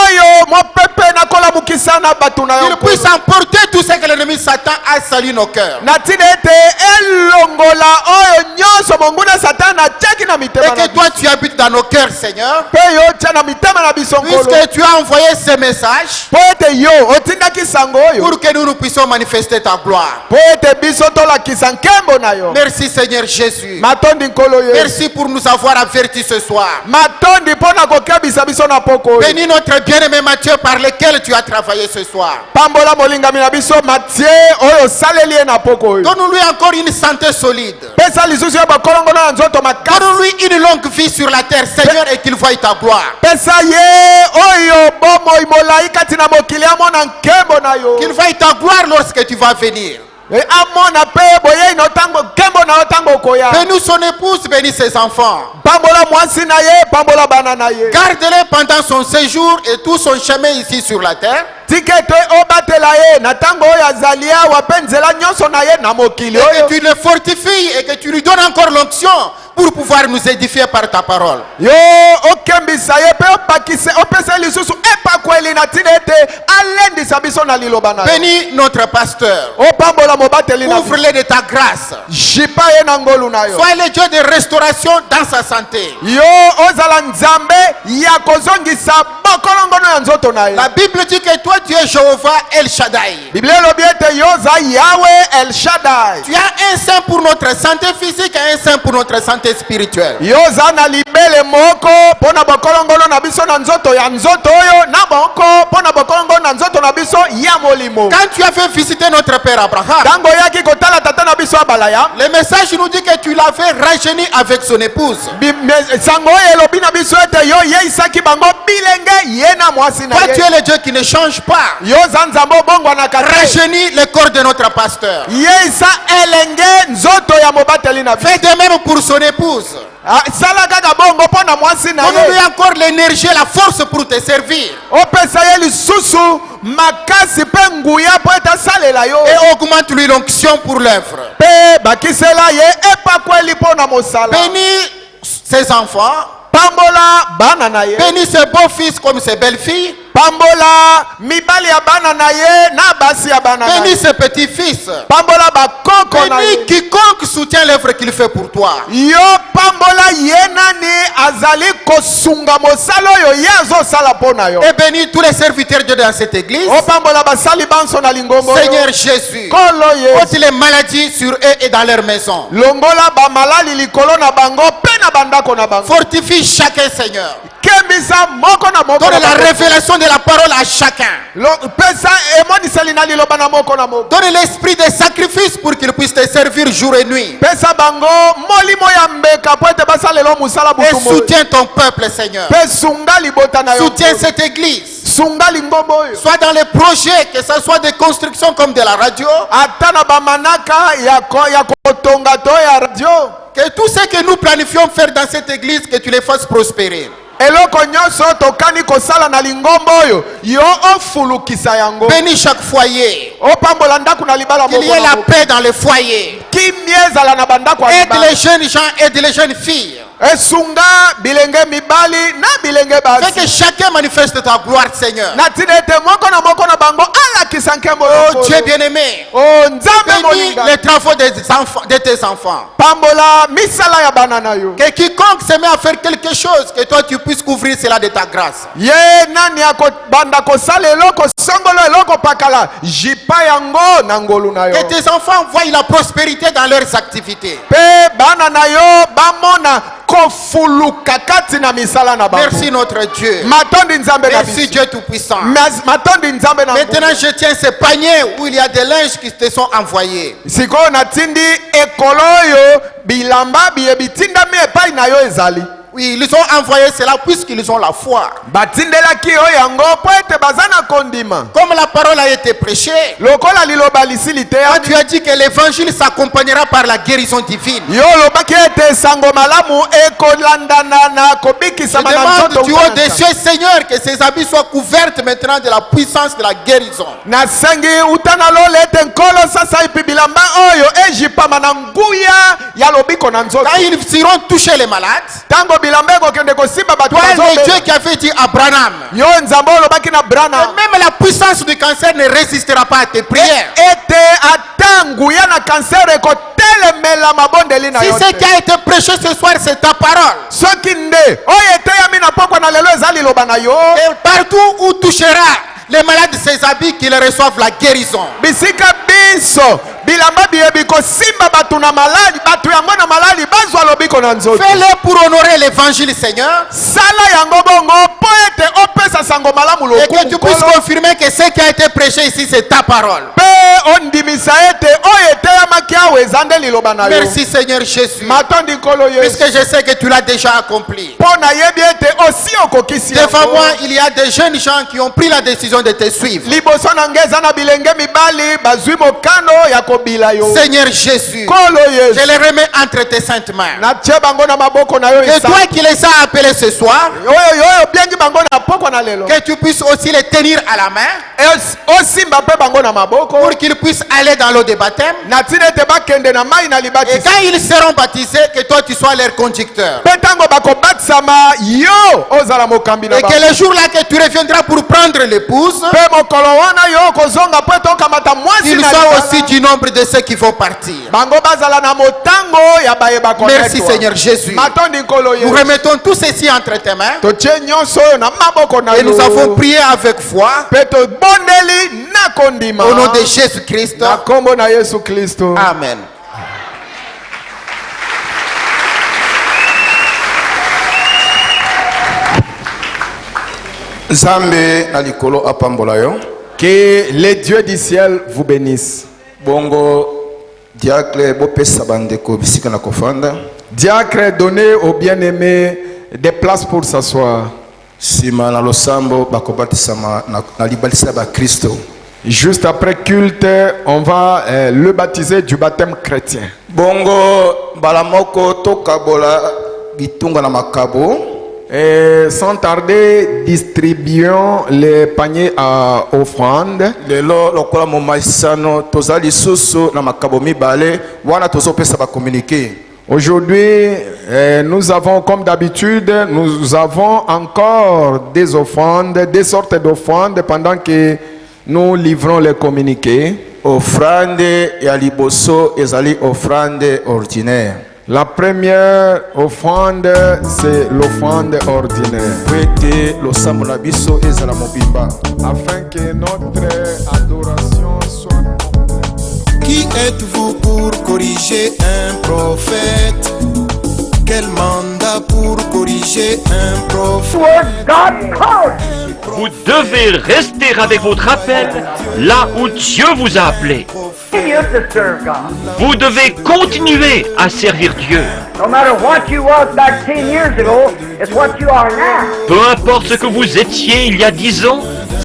oyo mopepe nakolamukisa na bato na Qu'il yo puisse emporter tout ce que l'ennemi Satan a sali nos cœurs. na tina ete elongola oyo nyonso monguna satana atiaki na Et mitema que toi tu habites dans nos cœurs, Seigneur. mpe yo tia na mitema na biso nkolo Puisque tu as envoyé ce message mpo ete yo otindaki sango oyo pour que nous puissions manifester ta gloire. mpo ete biso tolakisa nkembo na yo Merci Seigneur Jésus. matondi nkolo ye Merci pour nous avoir avertis ce soir. matondi mpo na kokebisa biso na poko oyo Bénis notre bien-aimé Matthieu par lequel tu as travaillé ce soir. pambola molingami na biso matie oyo osaleli ye na poko oyo Donne-lui encore une santé solide. pesa lisusu ya bakolongono na nzoto makasi Donne-lui une longue vie sur la terre, Seigneur, et qu'il voie ta gloire. pesa ye oyo bomoi molai kati na mokili amona nkembo na yo Qu'il voie ta gloire lorsque tu vas venir. amona mpe boyei na ntango nkembo na yo ntango okoya Bénis son épouse, bénis ses enfants. pambola mwasi na ye pambola bana na ye Garde-le pendant son séjour et tout son chemin ici sur la terre. tika ete obatela ye na ntango oyo azali awa mpe nzela nyonso na ye na mokili Et oyo que tu le fortifies et que tu lui donnes encore l'onction pour pouvoir nous édifier par ta parole. yo okembisa ye mpe opesa lisusu epakweli na ntina ete alendisa biso na liloba na yo Bénis notre pasteur. opambola mobateli na Ouvre-le de ta grâce. jipa ye na ngolu na yo Sois le Dieu de restauration dans sa santé. yo ozala nzambe ya kozongisa La Bible dit que toi tu es Jéhovah El Shaddai. Tu as un sein pour notre santé physique et un sein pour notre santé spirituelle. Quand tu as fait visiter notre père Abraham, le message nous dit que tu l'as fait rajeunir avec son épouse. Toi tu es le Dieu qui ne change pas. Rajeunir le corps de notre pasteur. Fais de même pour son épouse. Donne-lui encore l'énergie et la force pour te servir. Et augmente-lui l'onction pour l'œuvre. Bénis ses enfants. Bénis ses beaux-fils comme ses belles-filles. Bénis ses petits-fils. Bénis quiconque soutient l'œuvre qu'il fait pour toi. Et bénis tous les serviteurs de Dieu dans cette église. Seigneur Jésus, ôte les maladies sur eux et dans leur maison. Fortifie chacun, Seigneur. Donne la révélation de la parole à chacun. Donne l'esprit de sacrifice pour qu'il puisse te servir jour et nuit. Et soutiens ton peuple, Seigneur. Soutiens cette église. Soit dans les projets, que ce soit des constructions comme de la radio. Que tout ce que nous planifions faire dans cette église, que tu les fasses prospérer. Bénis chaque foyer. Qu'il y ait la paix dans les foyers. Aide les jeunes gens, aide les jeunes filles. Fais que chacun manifeste ta gloire, Seigneur. Oh Dieu bien-aimé, bénis les travaux de tes enfants. Que quiconque se met à faire quelque chose, que toi tu puisses couvrir cela de ta grâce. Que tes enfants voient la prospérité dans leurs activités. Merci notre Dieu. Merci Dieu Tout-Puissant. Maintenant je tiens ce panier où il y a des linges qui te sont envoyés. Oui, ils ont envoyé cela puisqu'ils ont la foi. Comme la parole a été prêchée, tu as dit que l'évangile s'accompagnera par la guérison divine. Je demande du haut des cieux, Seigneur, que ces habits soient couverts maintenant de la puissance de la guérison. Quand ils iront toucher les malades, toi le Dieu qui avait dit à Abraham, et même la puissance du cancer ne résistera pas à tes prières. Si ce qui a été prêché ce soir c'est ta parole, et partout où touchera les malades de ses habits, qu'ils reçoivent la guérison. Fais-le pour honorer l'évangile, Seigneur. Et que tu puisses confirmer que ce qui a été prêché ici c'est ta parole. Merci Seigneur Jésus, puisque je sais que tu l'as déjà accompli. Devant moi il y a des jeunes gens qui ont pris la décision de te suivre. Seigneur Jésus, je les remets entre tes saintes mains. Et toi qui les as appelés ce soir, que tu puisses aussi les tenir à la main, pour qu'ils puissent aller dans l'eau de baptême. Et quand ils seront baptisés, que toi tu sois leur conducteur. Et que le jour là que tu reviendras pour prendre l'épouse, qu'ils soient aussi du nombre de ceux qui vont partir. Merci Seigneur Jésus. Nous remettons tout ceci entre tes mains. Et nous avons prié avec foi. Au nom de Jésus-Christ. Amen. Nzambe na likolo apambola yo. Que les dieux du ciel vous bénissent. Bongo diacre bopesa bandeko bisika na kofanda. Diacre, donnez aux bien-aimés des places pour s'asseoir. Sima na losambo bakobatisama na libalisa ba Kristo. Juste après culte, on va le baptiser du baptême chrétien. Bongo balamoko tokabola bitunga na makabo. Et sans tarder, distribuons les paniers à offrande. Aujourd'hui, nous avons, comme d'habitude, nous avons encore des offrandes, des sortes d'offrandes pendant que nous livrons les communiqués. Offrande ya liboso ezali offrande ordinaire. La première offrande, c'est l'offrande ordinaire. Afin que notre adoration soit complète. Qui êtes-vous pour corriger un prophète? Quel mandat pour corriger un prophète? Vous devez rester avec votre appel là où Dieu vous a appelé. Vous devez continuer à servir Dieu. Peu importe ce que vous étiez il y a 10 ans,